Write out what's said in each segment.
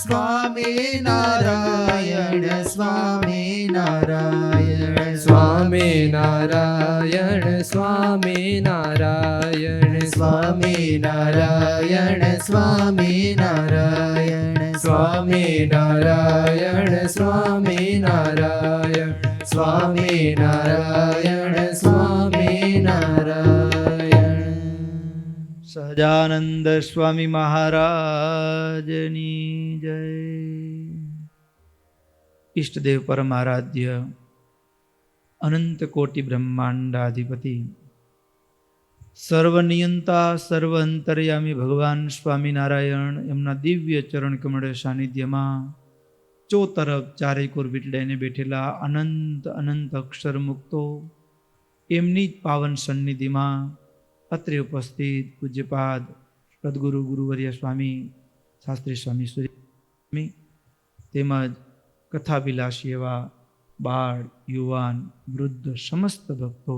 સ્વામી નારાયણ સ્વામી નારાયણ સ્વામી નારાયણ સ્વામી નારાયણ સ્વામી નારાયણ સ્વામી નારાયણ સ્વામી નારાયણ સ્વામી નારાયણ સ્વામી નારાયણ સ્વામી નારાયણ. સહજાનંદ સ્વામી મહારાજની જય. ઈષ્ટદેવ પરમારાધ્ય અનંત કોટિ બ્રહ્માંડાધિપતિ સર્વનિયંતા સર્વ અંતર્યામી ભગવાન સ્વામિનારાયણ એમના દિવ્ય ચરણ કમળ સાનિધ્યમાં ચોતરફ ચારેકોર વીટડાઈને બેઠેલા અનંત અનંત અક્ષર મુક્તો એમની જ પાવન સન્નિધિમાં અત્રે ઉપસ્થિત પૂજ્યપાદ સદગુરુ ગુરુવર્ય સ્વામી શાસ્ત્રી સ્વામી સ્વામી તેમજ કથાભિલાષી એવા બાળ યુવાન વૃદ્ધ સમસ્ત ભક્તો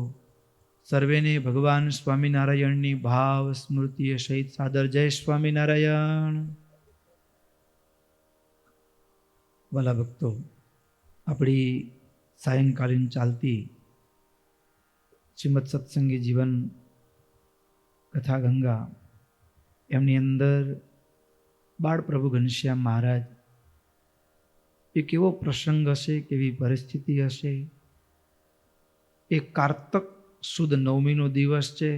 સર્વેને ભગવાન સ્વામિનારાયણની ભાવ સ્મૃતિએ સહિત સાદર જય સ્વામિનારાયણ. વાલા ભક્તો, આપણી સાયંકાલીન ચાલતી શ્રીમદ સત્સંગી જીવન કથા ગંગા એમની અંદર બાળ પ્રભુ ઘનશ્યામ મહારાજ એ કેવો પ્રસંગ હશે, કેવી પરિસ્થિતિ હશે. એ કારતક સુદ નવમીનો દિવસ છે.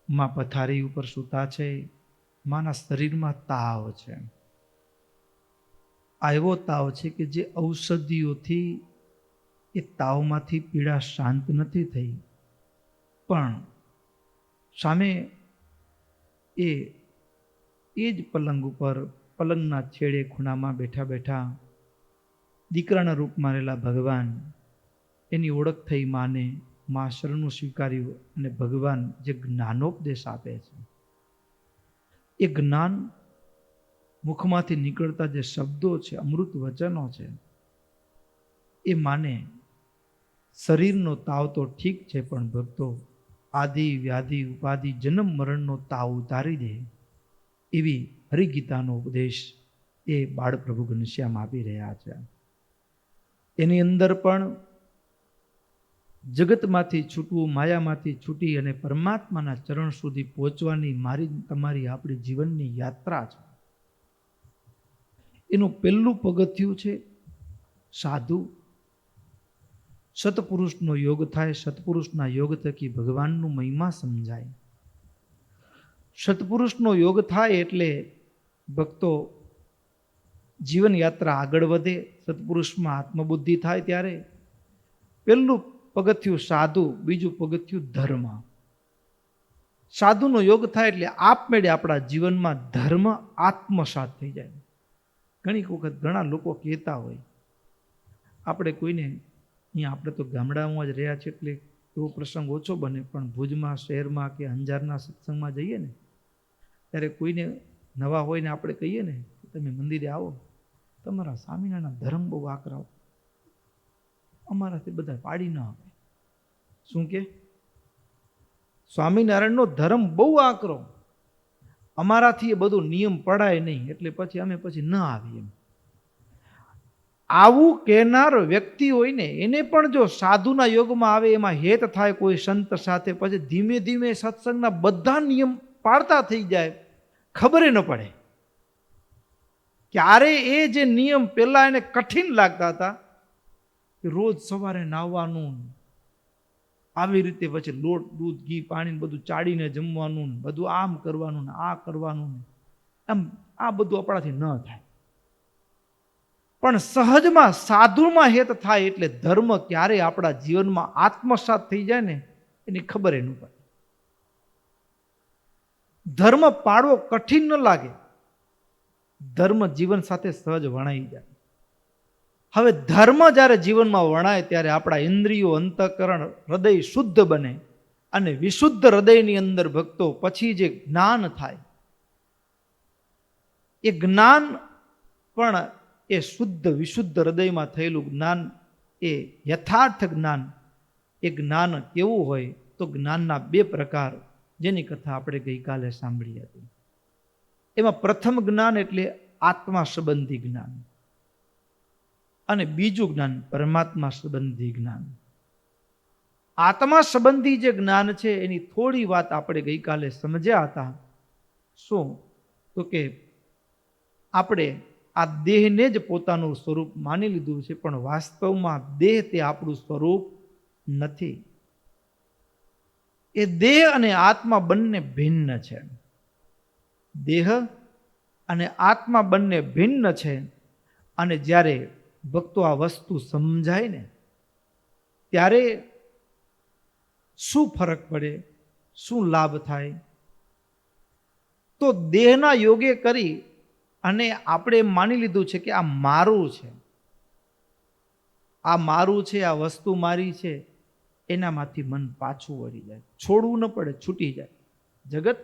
માં પથારી ઉપર સૂતા છે. માના શરીરમાં તાવ છે. આ એવો તાવ છે કે જે ઔષધિઓથી એ તાવમાંથી પીડા શાંત નથી થઈ, પણ સામે એ જ પલંગ ઉપર પલંગના છેડે ખૂણામાં બેઠા બેઠા દીકરાના રૂપમાં રહેલા ભગવાન એની ઓળખ થઈ માને. મા શરણું સ્વીકાર્યું અને ભગવાન જે જ્ઞાનોપદેશ આપે છે એ જ્ઞાન મુખમાંથી નીકળતા જે શબ્દો છે, અમૃત વચનો છે, એ માને શરીરનો તાવ તો ઠીક છે, પણ ભક્તો આદિ વ્યાધિ ઉપાધિ જન્મ મરણનો તાવ ઉતારી દે એવી હરિગીતાનો ઉપદેશ એ બાળ પ્રભુ ઘનશ્યામ આપી રહ્યા છે. એની અંદર પણ જગતમાંથી છૂટવું, માયામાંથી છૂટી અને પરમાત્માના ચરણ સુધી પહોંચવાની મારી તમારી આપણી જીવનની યાત્રા છે. એનું પહેલું પગથિયું છે સાધુ. સત્પુરુષનો યોગ થાય. સત્પુરુષના યોગ થકી ભગવાનનું મહિમા સમજાય. સત્પુરુષનો યોગ થાય એટલે ભક્તો જીવન યાત્રા આગળ વધે. સત્પુરુષમાં આત્મબુદ્ધિ થાય ત્યારે પહેલું પગથિયું સાધુ, બીજું પગથિયું ધર્મ. સાધુનો યોગ થાય એટલે આપમેળે આપણા જીવનમાં ધર્મ આત્મસાત થઈ જાય. ઘણી વખત ઘણા લોકો કહેતા હોય, આપણે કોઈને અહીંયા, આપણે તો ગામડામાં જ રહ્યા છીએ એટલે એવો પ્રસંગ ઓછો બને, પણ ભુજમાં, શહેરમાં કે અંજારના સત્સંગમાં જઈએ ને ત્યારે કોઈને નવા હોય ને આપણે કહીએ ને તમે મંદિરે આવો, તમારા સ્વામિનારાયણના ધર્મ બહુ આકરા, અમારાથી બધા પાડી ન આવે. શું કે સ્વામિનારાયણનો ધર્મ બહુ આકરો, અમારાથી એ બધું નિયમ પડાય નહીં, એટલે પછી અમે પછી ન આવીએ. આવું કહેનાર વ્યક્તિ હોય ને એને પણ જો સાધુના યોગમાં આવે, એમાં હેત થાય કોઈ સંત સાથે, પછી ધીમે ધીમે સત્સંગના બધા નિયમ પાળતા થઈ જાય, ખબર ન પડે. ક્યારે એ જે નિયમ પહેલા એને કઠિન લાગતા હતા કે રોજ સવારે નાહવાનું, આવી રીતે પછી લોટ દૂધ ઘી પાણી બધું ચાડીને જમવાનું, બધું આમ કરવાનું ને આ કરવાનું, આમ આ બધું આપણાથી ન થાય. પણ સહજમાં સાધુમાં હેત થાય એટલે ધર્મ ક્યારે આપણા જીવનમાં આત્મસાત થઈ જાય ને એની ખબર ન પડે. ધર્મ પાળવો કઠિન ન લાગે, ધર્મ જીવન સાથે સહજ વણાઈ જાય. હવે ધર્મ જ્યારે જીવનમાં વણાય ત્યારે આપણા ઇન્દ્રિયો, અંતઃકરણ, હૃદય શુદ્ધ બને અને વિશુદ્ધ હૃદયની અંદર ભક્તો પછી જે જ્ઞાન થાય એ જ્ઞાન પણ એ શુદ્ધ વિશુદ્ધ હૃદયમાં થયેલું જ્ઞાન, એ યથાર્થ જ્ઞાન. એ જ્ઞાન કેવું હોય તો જ્ઞાનના બે પ્રકાર, જેની કથા આપણે ગઈકાલે સાંભળી હતી. એમાં પ્રથમ જ્ઞાન એટલે આત્મા સંબંધી જ્ઞાન, અને બીજું જ્ઞાન પરમાત્મા સંબંધી જ્ઞાન. આત્મા સંબંધી જે જ્ઞાન છે એની થોડી વાત આપણે ગઈકાલે સમજ્યા હતા. શું? તો કે આપણે આ દેહને જ પોતાનું સ્વરૂપ માની લીધું છે, પણ વાસ્તવમાં દેહ તે આપણું સ્વરૂપ નથી. એ દેહ અને આત્મા બંને ભિન્ન છે. દેહ અને આત્મા બંને ભિન્ન છે. અને જ્યારે ભક્તો આ વસ્તુ સમજાય ને ત્યારે શું ફરક પડે, શું લાભ થાય? તો દેહના યોગે કરી અને આપણે માની લીધું છે કે આ મારું છે, આ મારું છે, આ વસ્તુ મારી છે, એનામાંથી મન પાછું વળી જાય. છોડવું ન પડે, છૂટી જાય. જગત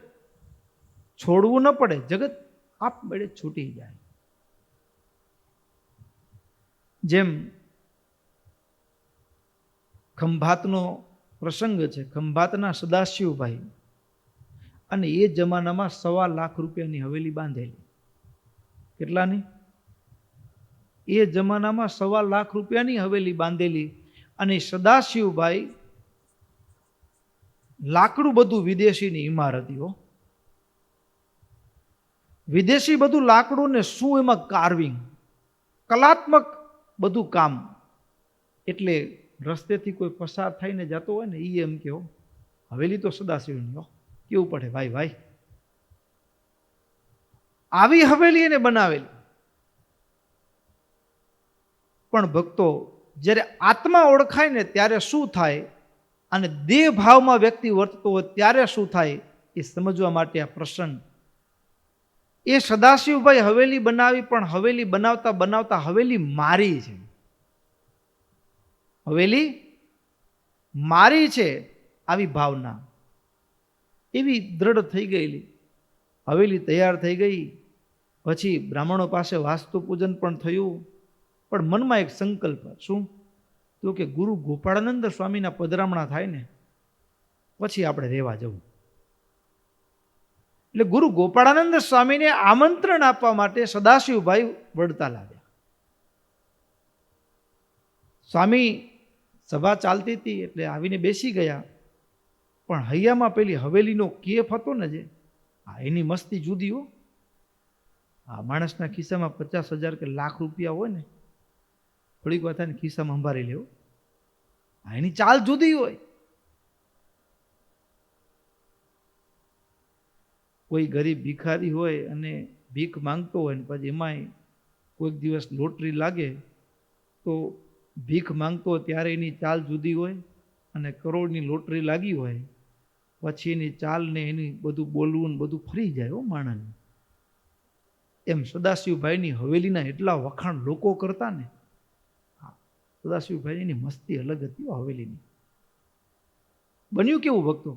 છોડવું ન પડે, જગત આપમેળે છૂટી જાય. જેમ ખંભાતનો પ્રસંગ છે. ખંભાતના સદાશિવભાઈ, અને એ જમાનામાં 1.25 લાખ રૂપિયાની હવેલી બાંધેલી. કેટલાની? એ જમાનામાં 1.25 લાખ રૂપિયાની હવેલી બાંધેલી. અને સદાશિવભાઈ લાકડું બધું વિદેશીની ઇમારતીઓ, વિદેશી બધું લાકડું, ને શું એમાં કાર્વિંગ, કલાત્મક બધું કામ. એટલે રસ્તેથી કોઈ પસાર થઈને જતો હોય ને એ એમ કહો હવેલી તો સદાશિવની હો, કેવું પડે ભાઈ ભાઈ. આવી હવેલી એને બનાવેલી. પણ ભક્તો, જ્યારે આત્મા ઓળખાય ને ત્યારે શું થાય, અને દેહ ભાવમાં વ્યક્તિ વર્તતો હોય ત્યારે શું થાય, એ સમજવા માટે આ પ્રસંગ. એ સદાશિવભાઈ હવેલી બનાવી, પણ હવેલી બનાવતા બનાવતા હવેલી મારી છે, હવેલી મારી છે, આવી ભાવના એવી દ્રઢ થઈ ગયેલી. હવેલી તૈયાર થઈ ગઈ. પછી બ્રાહ્મણો પાસે વાસ્તુ પૂજન પણ થયું. પણ મનમાં એક સંકલ્પ. શું? તો કે ગુરુ ગોપાળાનંદ સ્વામીના પધરામણા થાય ને પછી આપણે રહેવા જવું. એટલે ગુરુ ગોપાળાનંદ સ્વામીને આમંત્રણ આપવા માટે સદાશિવભાઈ વડતાલ આવ્યા. સ્વામી સભા ચાલતી હતી એટલે આવીને બેસી ગયા. પણ હૈયામાં પેલી હવેલીનો કેફ હતો ને, જે એની મસ્તી જુદી હો. આ માણસના ખિસ્સામાં 50,000 કે લાખ રૂપિયા હોય ને, થોડીક વાત થાય ને ખિસ્સામાં સંભાળી લેવો. એની ચાલ જુદી હોય. કોઈ ગરીબ ભિખારી હોય અને ભીખ માંગતો હોય ને પછી એમાંય કોઈક દિવસ લોટરી લાગે તો ભીખ માંગતો હોય ત્યારે એની ચાલ જુદી હોય, અને કરોડની લોટરી લાગી હોય પછી એની ચાલ ને એની બધું બોલવું ને બધું ફરી જાય હો માણસને. એમ સદાશિવભાઈની હવેલીના એટલા વખાણ લોકો કરતા ને. સદાશિવભાઈની મસ્તી અલગ હતી હવેલીની. બન્યું કેવું ભક્તો?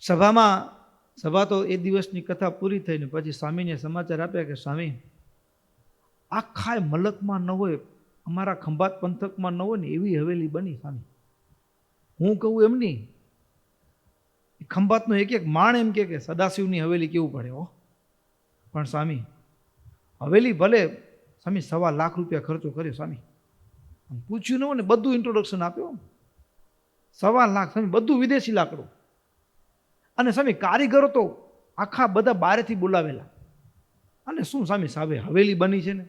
સભા તો એ દિવસની કથા પૂરી થઈને પછી સ્વામીને સમાચાર આપ્યા કે સ્વામી, આખા મલકમાં ન હોય, અમારા ખંભાત પંથકમાં ન હોય ને એવી હવેલી બની સ્વામી. હું કહું એમ નહીં, ખંભાતનો એક એક માણ એમ કે સદાશિવની હવેલી કેવું પડે હો. પણ સ્વામી હવેલી ભલે સ્વામી 1.25 લાખ રૂપિયા ખર્ચો કર્યો સ્વામી, પૂછ્યું ન હોય ને બધું ઇન્ટ્રોડક્શન આપ્યો. 1.25 લાખ સ્વામી, બધું વિદેશી લાકડું. અને સ્વામી કારીગરો તો આખા બધા બહારથી બોલાવેલા. અને શું સ્વામી સાહેબ હવેલી બની છે ને.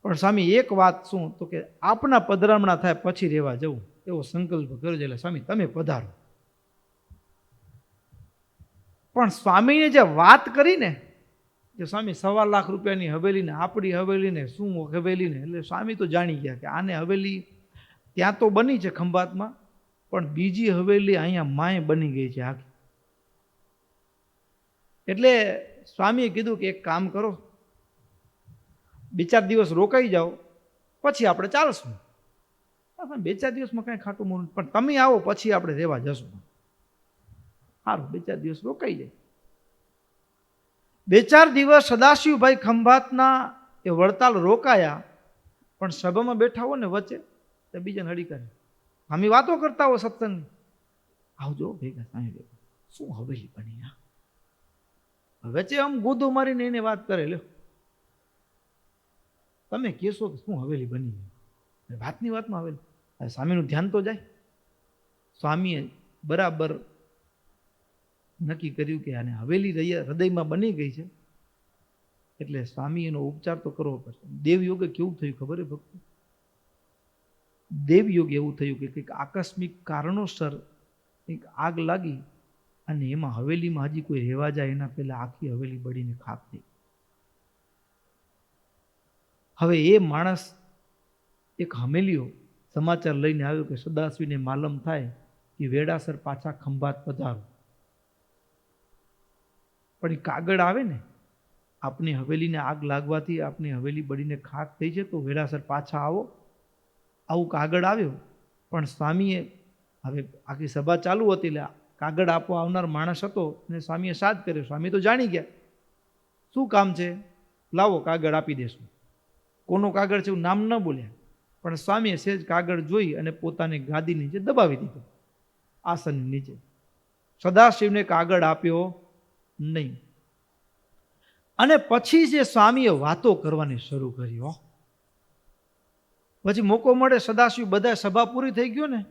પણ સ્વામી એક વાત શું, તો કે આપના પધરામણા થાય પછી રહેવા જવું એવો સંકલ્પ કરજો. એટલે સ્વામી તમે પધારો. પણ સ્વામીને જે વાત કરી ને કે સ્વામી 1.25 લાખ રૂપિયાની હવેલીને આપણી હવેલીને શું હવેલીને, એટલે સ્વામી તો જાણી ગયા કે આને હવેલી ત્યાં તો બની છે ખંભાતમાં, પણ બીજી હવેલી અહીંયા માય બની ગઈ છે આખી. એટલે સ્વામીએ કીધું કે એક કામ કરો, 2-4 દિવસ રોકાઈ જાઓ પછી આપણે ચાલશું. 2-4 દિવસમાં કાંઈ ખાટું મોડું, પણ તમે આવો પછી આપણે રહેવા જશું. સારું, 2-4 દિવસ રોકાઈ જાય. 2-4 દિવસ સદાશિવભાઈ ખંભાતના એ વડતાલ રોકાયા. પણ સભામાં બેઠા હો ને વચ્ચે તો બીજાને હડી કરે. અમે વાતો કરતા હો સત્સંગની, આવજો ભેગા સાંઈ ભેગા, શું હવેલી બની. વચ્ચે આમ ગોદો મારીને એને વાત કરે, લ્યો તમે કહેશો કે શું હવેલી બની, વાતની વાતમાં હવેલી. સ્વામીનું ધ્યાન તો જાય. સ્વામીએ બરાબર નક્કી કર્યું કે આને હવેલી હૃદયમાં બની ગઈ છે, એટલે સ્વામી એનો ઉપચાર તો કરવો પડશે. દેવયોગે કેવું થયું ખબર હે ભક્તો? દેવયોગ એવું થયું કે કંઈક આકસ્મિક કારણોસર કંઈક આગ લાગી અને એમાં હવેલીમાં હજી કોઈ રહેવા જાય એના પહેલા આખી હવેલી બળીને ખાક થઈ. હવે એ માણસ એક હમેલીઓ સમાચાર લઈને આવ્યો કે સદાશિવને માલમ થાય કે વેડાસર પાછા ખંભાત પધારો. પણ એ કાગળ આવે ને, આપની હવેલીને આગ લાગવાથી આપની હવેલી બળીને ખાક થઈ છે, તો વેડાસર પાછા આવો, આવું કાગળ આવ્યો. પણ સ્વામીએ, હવે આખી સભા ચાલુ હતી એટલે કાગળ આપવા આવનાર માણસ હતો અને સ્વામીએ સાથ કર્યો. સ્વામી તો જાણી ગયા શું કામ છે, લાવો કાગળ આપી દેશું. કોનો કાગળ છે એવું નામ ન બોલ્યા, પણ સ્વામીએ સહેજ કાગળ જોઈ અને પોતાની ગાદી નીચે દબાવી દીધો, આસન નીચે. સદાશિવને કાગળ આપ્યો નહીં. અને પછી જે સ્વામીએ વાતો કરવાની શરૂ કરી, પછી મોકો મળે, સદાશિવ બધા સભા પૂરી થઈ ગયો ને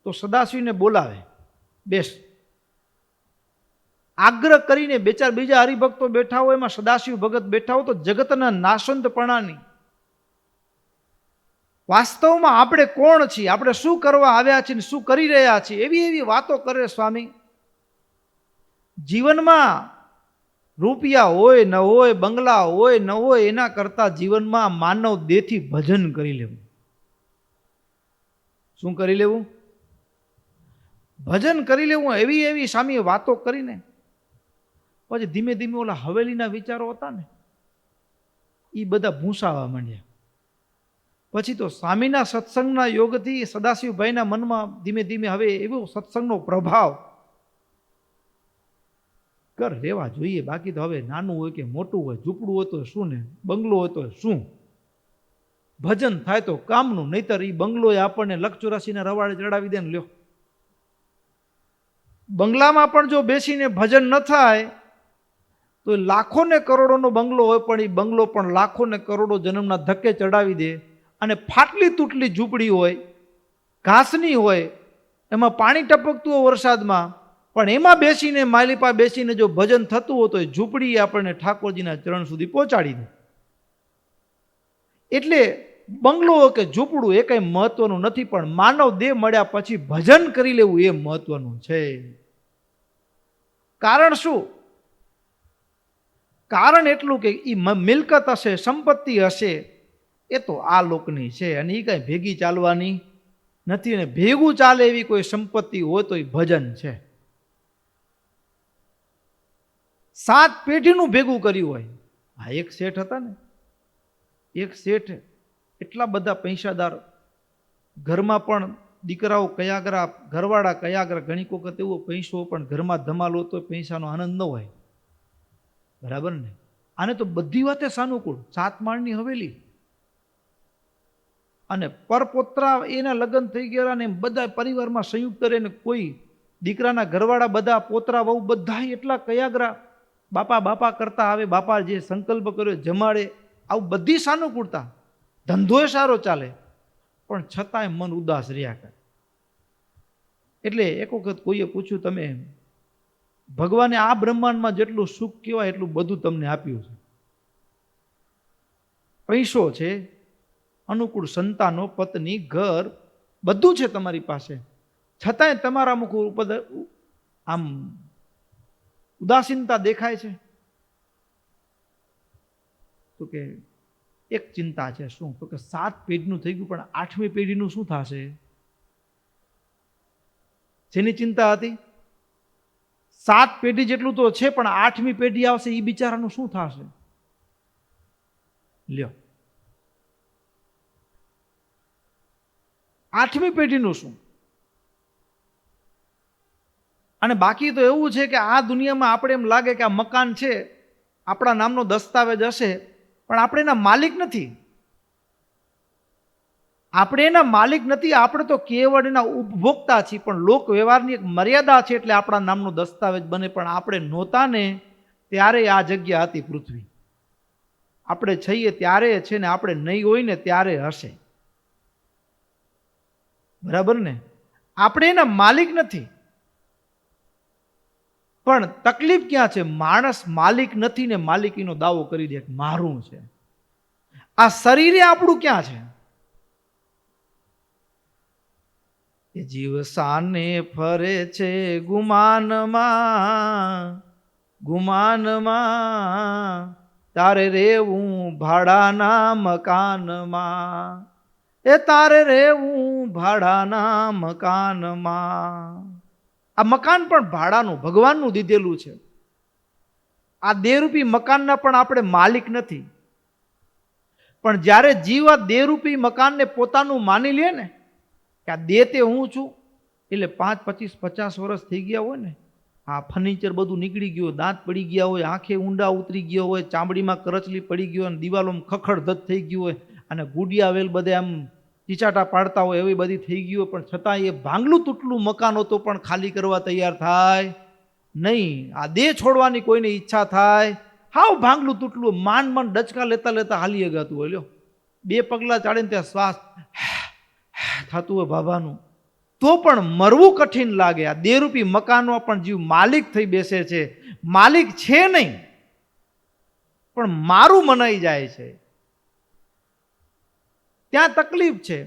તો સદાશિવને બોલાવે, બેસ. આગ્રહ કરીને બે ચાર બીજા હરિભક્તો બેઠા હોય, એમાં સદાશિવ ભગત બેઠા હોય, તો જગતના નાશવંતપણાની, વાસ્તવમાં આપણે કોણ છીએ, આપણે શું કરવા આવ્યા છીએ, શું કરી રહ્યા છીએ, એવી એવી વાતો કરે સ્વામી. જીવનમાં રૂપિયા હોય ન હોય, બંગલા હોય ન હોય, એના કરતા જીવનમાં માનવ દેહથી ભજન કરી લેવું. શું કરી લેવું? ભજન કરી લેવું. એવી એવી સ્વામીએ વાતો કરીને પછી ધીમે ધીમે ઓલા હવેલીના વિચારો હતા ને એ બધા ભૂંસાવા માંડ્યા. પછી તો સ્વામીના સત્સંગના યોગથી સદાશિવભાઈના મનમાં ધીમે ધીમે હવે એવો સત્સંગનો પ્રભાવ, કર રહેવા જોઈએ, બાકી તો હવે નાનું હોય કે મોટું હોય, ઝૂંપડું હોય તો શું ને બંગલો હોય તો શું, ભજન થાય તો કામનું, નહીતર એ બંગલો આપણને 184 રવાડે ચડાવી દે ને, લ્યો. બંગલામાં પણ જો બેસીને ભજન ન થાય તો લાખો ને કરોડોનો બંગલો હોય, પણ એ બંગલો પણ લાખો ને કરોડો જન્મના ધક્કે ચડાવી દે. અને ફાટલી તૂટલી ઝૂંપડી હોય, ઘાસની હોય, એમાં પાણી ટપકતું હોય વરસાદમાં, પણ એમાં બેસીને માલિપા બેસીને જો ભજન થતું હોય તો એ ઝૂંપડી આપણને ઠાકોરજીના ચરણ સુધી પહોંચાડી દે. એટલે બંગલો કે ઝૂંપડું એ કંઈ મહત્વનું નથી, પણ માનવ દેહ મળ્યા પછી ભજન કરી લેવું એ મહત્વનું છે. કારણ શું? કારણ એટલું કે એ મિલકત હશે, સંપત્તિ હશે, એ તો આ લોકની છે અને એ કાંઈ ભેગી ચાલવાની નથી. અને ભેગું ચાલે એવી કોઈ સંપત્તિ હોય તો એ ભજન છે. 7 પેઢીનું ભેગું કર્યું હોય. આ એક શેઠ હતા ને, એક શેઠ એટલા બધા પૈસાદાર, ઘરમાં પણ દીકરાઓ કયાગરા, ઘરવાળા કયાગરા, ઘણી વખત એવો પૈસો પણ ઘરમાં ધમાલો તો પૈસાનો આનંદ ન હોય, બરાબર ને? આને તો બધી વાતે સાનુકૂળ, 7 માળની હવેલી, અને પરપોત્રા એના લગ્ન થઈ ગયા ને બધા પરિવારમાં સંયુક્ત રહે ને, કોઈ દીકરાના ઘરવાળા બધા પોતરા વહુ બધા એટલા કયાગરા, બાપા બાપા કરતા આવે, બાપા જે સંકલ્પ કર્યો જમાડે, આવું બધી સાનુકૂળતા, ધંધોય સારો ચાલે, પણ છતાંય મન ઉદાસ રહ્યા કરે. એટલે એક વખત કોઈએ પૂછ્યું, તમે ભગવાને આ બ્રહ્માંડમાં જેટલું સુખ કહેવાય એટલું બધું તમને આપ્યું છે, પૈસો છે, અનુકૂળ સંતાનો, પત્ની, ઘર, બધું છે તમારી પાસે, છતાંય તમારા મુખ ઉપર આમ ઉદાસીનતા દેખાય છે. તો કે એક ચિંતા છે. શું? તો કે 7 પેઢીનું થઈ ગયું, પણ 8મી પેઢીનું શું થશે? જેની ચિંતા હતી, 7 પેઢી જેટલું તો છે, પણ 8મી પેઢી આવશે, એ બિચારાનું શું થશે? લ્યો, 8મી પેઢીનું શું? અને બાકી તો એવું છે કે આ દુનિયામાં આપણે એમ લાગે કે આ મકાન છે, આપણા નામનો દસ્તાવેજ હશે, પણ આપણે એના માલિક નથી. આપણે એના માલિક નથી, આપણે તો કેવળ એના ઉપભોક્તા છીએ. પણ લોક વ્યવહારની એક મર્યાદા છે એટલે આપણા નામનો દસ્તાવેજ બને, પણ આપણે નહોતા ને ત્યારે આ જગ્યા હતી પૃથ્વી. આપણે છીએ ત્યારે છે ને આપણે નહીં હોય ને ત્યારે હશે. બરાબર ને? આપણે એના માલિક નથી. પણ તકલીફ ક્યાં છે? માણસ માલિક નથી ને માલિકીનો દાવો કરી દે કે મારું છે. આ શરીરે આપણું ક્યાં છે? એ જીવ સાને ફરે છે ગુમાનમાં, ગુમાનમાં, તારે રેવું ભાડાના મકાનમાં, એ તારે રેવું ભાડાના મકાનમાં. આ મકાન પણ ભાડાનું, ભગવાનનું દીધેલું છે. આ દેહરૂપી મકાનના પણ આપણે માલિક નથી. પણ જ્યારે જીવ આ દેહરૂપી મકાનને પોતાનું માની લે ને કે આ દેહ તે હું છું, એટલે 5, 25, 50 વર્ષ થઈ ગયા હોય ને, આ ફર્નિચર બધું નીકળી ગયું, દાંત પડી ગયા હોય, આંખે ઊંડા ઉતરી ગયો હોય, ચામડીમાં કરચલી પડી ગયો હોય, દિવાલોમાં ખખડધજ થઈ ગયું હોય, અને ગુડિયા વેલ બધે આમ ચીચાટા પાડતા હોય એવી બધી થઈ ગયું હોય, પણ છતાં એ ભાંગલું તૂટલું મકાન હતો પણ ખાલી કરવા તૈયાર થાય નહીં. આ દેહ છોડવાની કોઈને ઈચ્છા થાય? હાવ ભાંગલું તૂટલું માંડ માંડ ડચકા લેતા લેતા હાલી અગાતું હોય. લ્યો 2 પગલા ચાડે ને ત્યાં શ્વાસ થતું હોય બાબાનું, તો પણ મરવું કઠિન લાગે. આ દેહરૂપી મકાનમાં પણ જીવ માલિક થઈ બેસે છે. માલિક છે નહીં, પણ મારું મનાઈ જાય છે. ત્યાં તકલીફ છે.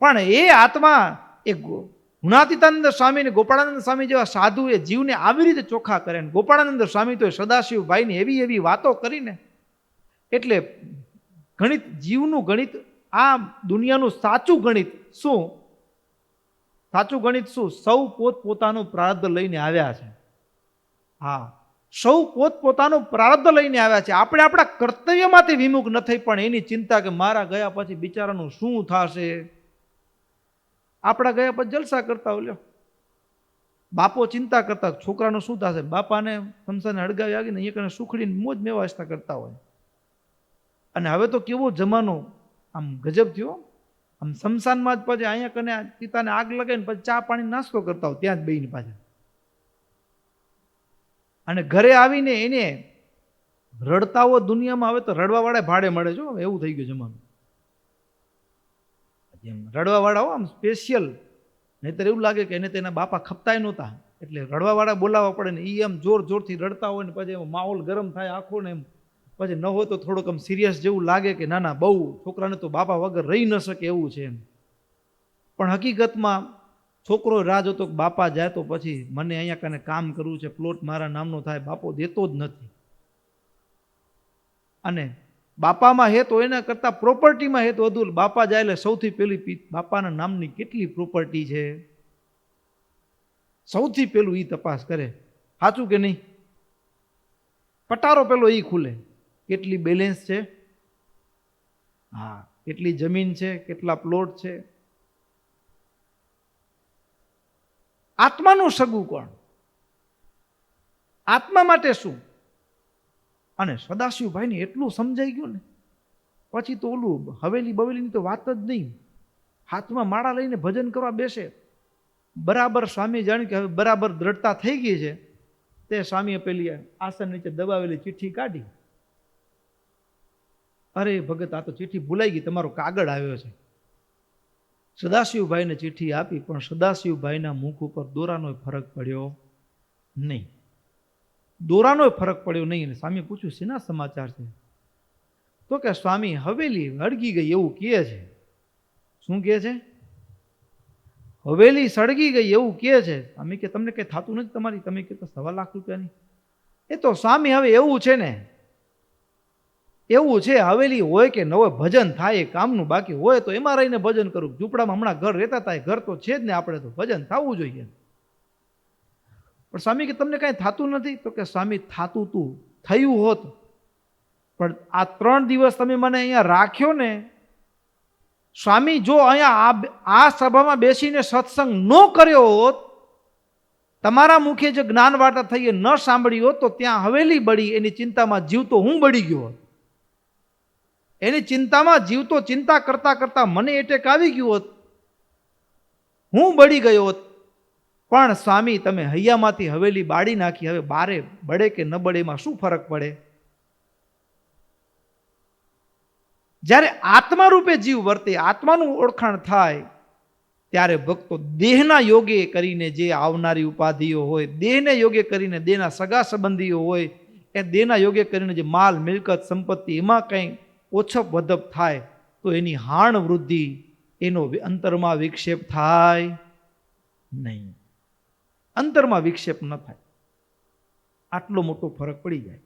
પણ એ આત્મા, એ ગુણાતીતાનંદ સ્વામી ને ગોપાળાનંદ સ્વામી જેવા સાધુ એ જીવને આવી રીતે ચોખ્ખા કરે. ગોપાળાનંદ સ્વામી તો સદાશિવભાઈને એવી એવી વાતો કરીને, એટલે ગણિત, જીવનું ગણિત, આ દુનિયાનું સાચું ગણિત શું? સાચું ગણિત શું? સૌ પોતપોતાનું પ્રારબ્ધ લઈને આવ્યા છે. હા, સૌ પોતપોતાનું પ્રારબ્ધ લઈને આવ્યા છે. આપણે આપણા કર્તવ્યમાંથી વિમુખ ન થઈ, પણ એની ચિંતા કે મારા ગયા પછી બિચારાનું શું થશે. આપણા ગયા પછી જલસા કરતા હોય. બાપો ચિંતા કરતા છોકરાનું શું થશે, બાપાને સંસારને હળગાવી આવીને અહીંયા કને સુખડીને મોજ મેવાસતા કરતા હોય. અને હવે તો કેવો જમાનો આમ ગજબ થયો. આમ શમશાનમાં જ પછી અહીંયા કને પિતાને આગ લગાવીને પછી ચા પાણી નાસ્તો કરતા હોય ત્યાં જ બેહીને પાછા. અને ઘરે આવીને એને રડતા હોય. દુનિયામાં હવે તો રડવાવાળા ભાડે મળે છે, એવું થઈ ગયું જમાનું. રડવાવાળા હો આમ સ્પેશિયલ, નહીતર એવું લાગે કે એને તેના બાપા ખપતાય નહોતા, એટલે રડવાવાળા બોલાવવા પડે ને. એ આમ જોર જોરથી રડતા હોય ને પછી માહોલ ગરમ થાય આખો ને, એમ પછી ન હોય તો થોડુંક આમ સિરિયસ જેવું લાગે કે ના ના બહુ છોકરાને તો બાપા વગર રહી ન શકે એવું છે એમ. પણ હકીકતમાં છોકરો રાહ જોતો કે બાપા જાય તો પછી મને અહીંયા કને કામ કરવું છે, પ્લોટ મારા નામનો થાય, બાપો દેતો જ નથી. અને બાપામાં હે તો એના કરતાં પ્રોપર્ટીમાં હે તો વધુ. બાપા જાય એટલે સૌથી પહેલી બાપાના નામની કેટલી પ્રોપર્ટી છે, સૌથી પહેલું એ તપાસ કરે. સાચું કે નહીં? પટારો પેલો એ ખુલે, કેટલી બેલેન્સ છે, હા, કેટલી જમીન છે, કેટલા પ્લોટ છે. આત્માનું સગું કોણ? આત્મા માટે શું? અને સદાશિવભાઈને એટલું સમજાઈ ગયું ને પછી તો ઓલું હવેલી બવેલીની તો વાત જ નહીં. હાથમાં માળા લઈને ભજન કરવા બેસે. બરાબર સ્વામી જાણ્યું કે હવે બરાબર દ્રઢતા થઈ ગઈ છે, તે સ્વામીએ પેલી આસન નીચે દબાવેલી ચિઠ્ઠી કાઢી. અરે ભગત, આ તો ચિઠ્ઠી ભૂલાઈ ગઈ, તમારો કાગળ આવ્યો છે. સદાશિવભાઈને ચિઠ્ઠી આપી, પણ સદાશિવભાઈના મુખ ઉપર દોરાનો ફરક પડ્યો નહીં. દોરાનો ફરક પડ્યો નહીં. અને સ્વામી પૂછ્યું શેના સમાચાર છે? તો કે સ્વામી હવેલી સળગી ગઈ એવું કહે છે. શું કહે છે? હવેલી સળગી ગઈ એવું કહે છે. સ્વામી કે તમને કંઈ થતું નથી તમારી? તમે કે 1.25 લાખ રૂપિયાની. એ તો સ્વામી હવે એવું છે ને, એવું છે, હવેલી હોય કે ન હોય ભજન થાય કામનું. બાકી હોય તો એમાં રહીને ભજન કરું. ઝૂંપડામાં હમણાં ઘર રહેતા હતા, ઘર તો છે જ ને, આપણે તો ભજન થવું જોઈએ. પણ સ્વામી કે તમને કાંઈ થતું નથી? તો કે સ્વામી થાતું તું થયું હોત, પણ આ 3 દિવસ તમે મને અહીંયા રાખ્યો ને સ્વામી, જો અહીંયા આ સભામાં બેસીને સત્સંગ ન કર્યો હોત, તમારા મુખે જે જ્ઞાન વાર્તા થઈ એ ન સાંભળી હોત, તો ત્યાં હવેલી બળી, એની ચિંતામાં જીવ તો હું બળી ગયો હોત. એની ચિંતામાં જીવ તો ચિંતા કરતા કરતા મને એટેક આવી ગયો હોત, હું બળી ગયો હોત. પણ સ્વામી તમે હૈયામાંથી હવેલી બાળી નાખી, હવે બારે બળે કે ન બળે એમાં શું ફરક પડે? જ્યારે આત્મા રૂપે જીવ વર્તે, આત્માનું ઓળખાણ થાય, ત્યારે ભક્તો દેહના યોગે કરીને જે આવનારી ઉપાધિઓ હોય, દેહને યોગે કરીને દેહના સગા સંબંધીઓ હોય, એ દેહના યોગે કરીને જે માલ મિલકત સંપત્તિ એમાં કંઈ ઓછપ વધપ થાય તો એની હાણ વૃદ્ધિ, એનો અંતરમાં વિક્ષેપ થાય નહીં. અંતરમાં વિક્ષેપ ન થાય. આટલો મોટો ફરક પડી જાય.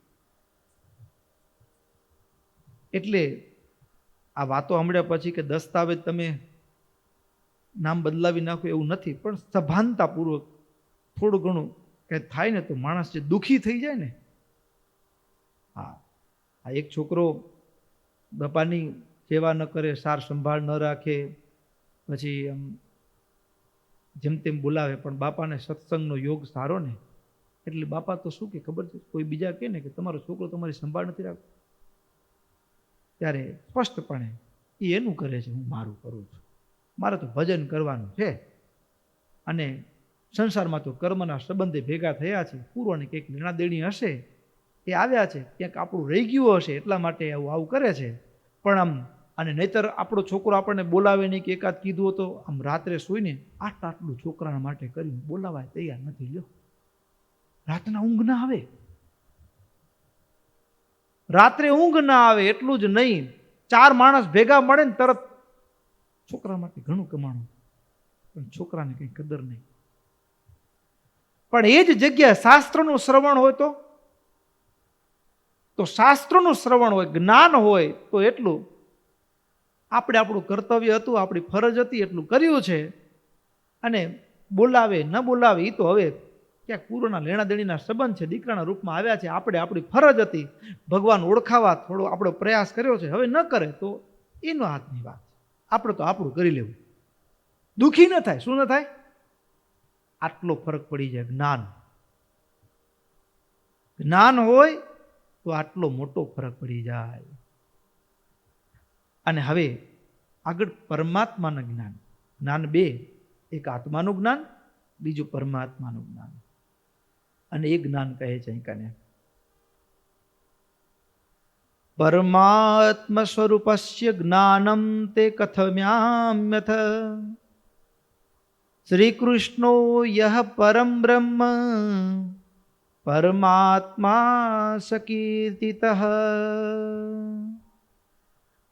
એટલે આ વાતો સાંભળ્યા પછી કે દસ્તાવેજ તમે નામ બદલાવી નાખો એવું નથી, પણ સભાનતાપૂર્વક થોડું ઘણું કંઈ થાય ને તો માણસ જે દુઃખી થઈ જાય ને. હા, આ એક છોકરો બાપાની સેવા ન કરે, સાર સંભાળ ન રાખે, પછી આમ જેમ તેમ બોલાવે, પણ બાપાને સત્સંગનો યોગ સારો ને એટલે બાપા તો શું કે ખબર છે, કોઈ બીજા કહે ને કે તમારો છોકરો તમારી સંભાળ નથી રાખતો, ત્યારે સ્પષ્ટપણે એ એનું કરે છે, હું મારું કરું છું, મારે તો ભજન કરવાનું છે. અને સંસારમાં તો કર્મના સંબંધે ભેગા થયા છે, પૂર્વની કંઈક લેણાદેણી હશે, એ આવ્યા છે, ક્યાંક આપણું રહી ગયું હશે એટલા માટે આવું કરે છે. પણ આમ અને નહીતર આપણો છોકરો આપણને બોલાવે નહીં, કે એકાદ કીધું તો આમ રાત્રે સૂઈને આટલું છોકરાના માટે કરીને બોલાવાય તૈયાર નથી. લ્યો, રાતના ઊંઘ ના આવે, રાત્રે ઊંઘ ના આવે. એટલું જ નહીં, 4 માણસ ભેગા મળે ને તરત છોકરા માટે ઘણું કમાણું, પણ છોકરાને કંઈ કદર નહીં. પણ એ જ જગ્યાએ શાસ્ત્રનું શ્રવણ હોય તો શાસ્ત્રનું શ્રવણ હોય, જ્ઞાન હોય તો એટલું આપણે આપણું કર્તવ્ય હતું, આપણી ફરજ હતી એટલું કર્યું છે. અને બોલાવે ન બોલાવે એ તો હવે ક્યાંક પૂર્વના લેણાદેણીના સંબંધ છે, દીકરાના રૂપમાં આવ્યા છે, આપણે આપણી ફરજ હતી ભગવાન ઓળખાવા થોડો આપણો પ્રયાસ કર્યો છે. હવે ન કરે તો એનો હાથની વાત, આપણે તો આપણું કરી લેવું, દુઃખી ન થાય. શું ન થાય? આટલો ફરક પડી જાય. જ્ઞાન હોય તો આટલો મોટો ફરક પડી જાય. અને હવે આગળ પરમાત્માનું જ્ઞાન. જ્ઞાન 2, એક આત્માનું જ્ઞાન, બીજું પરમાત્માનું જ્ઞાન. અને એ જ્ઞાન કહે છે કને પરમાત્મ સ્વરૂપસ્ય જ્ઞાનમ તે કથમ્યામ્યથ શ્રી કૃષ્ણો યહ પરમ બ્રહ્મ પરમાત્મા સકીર્તિતઃ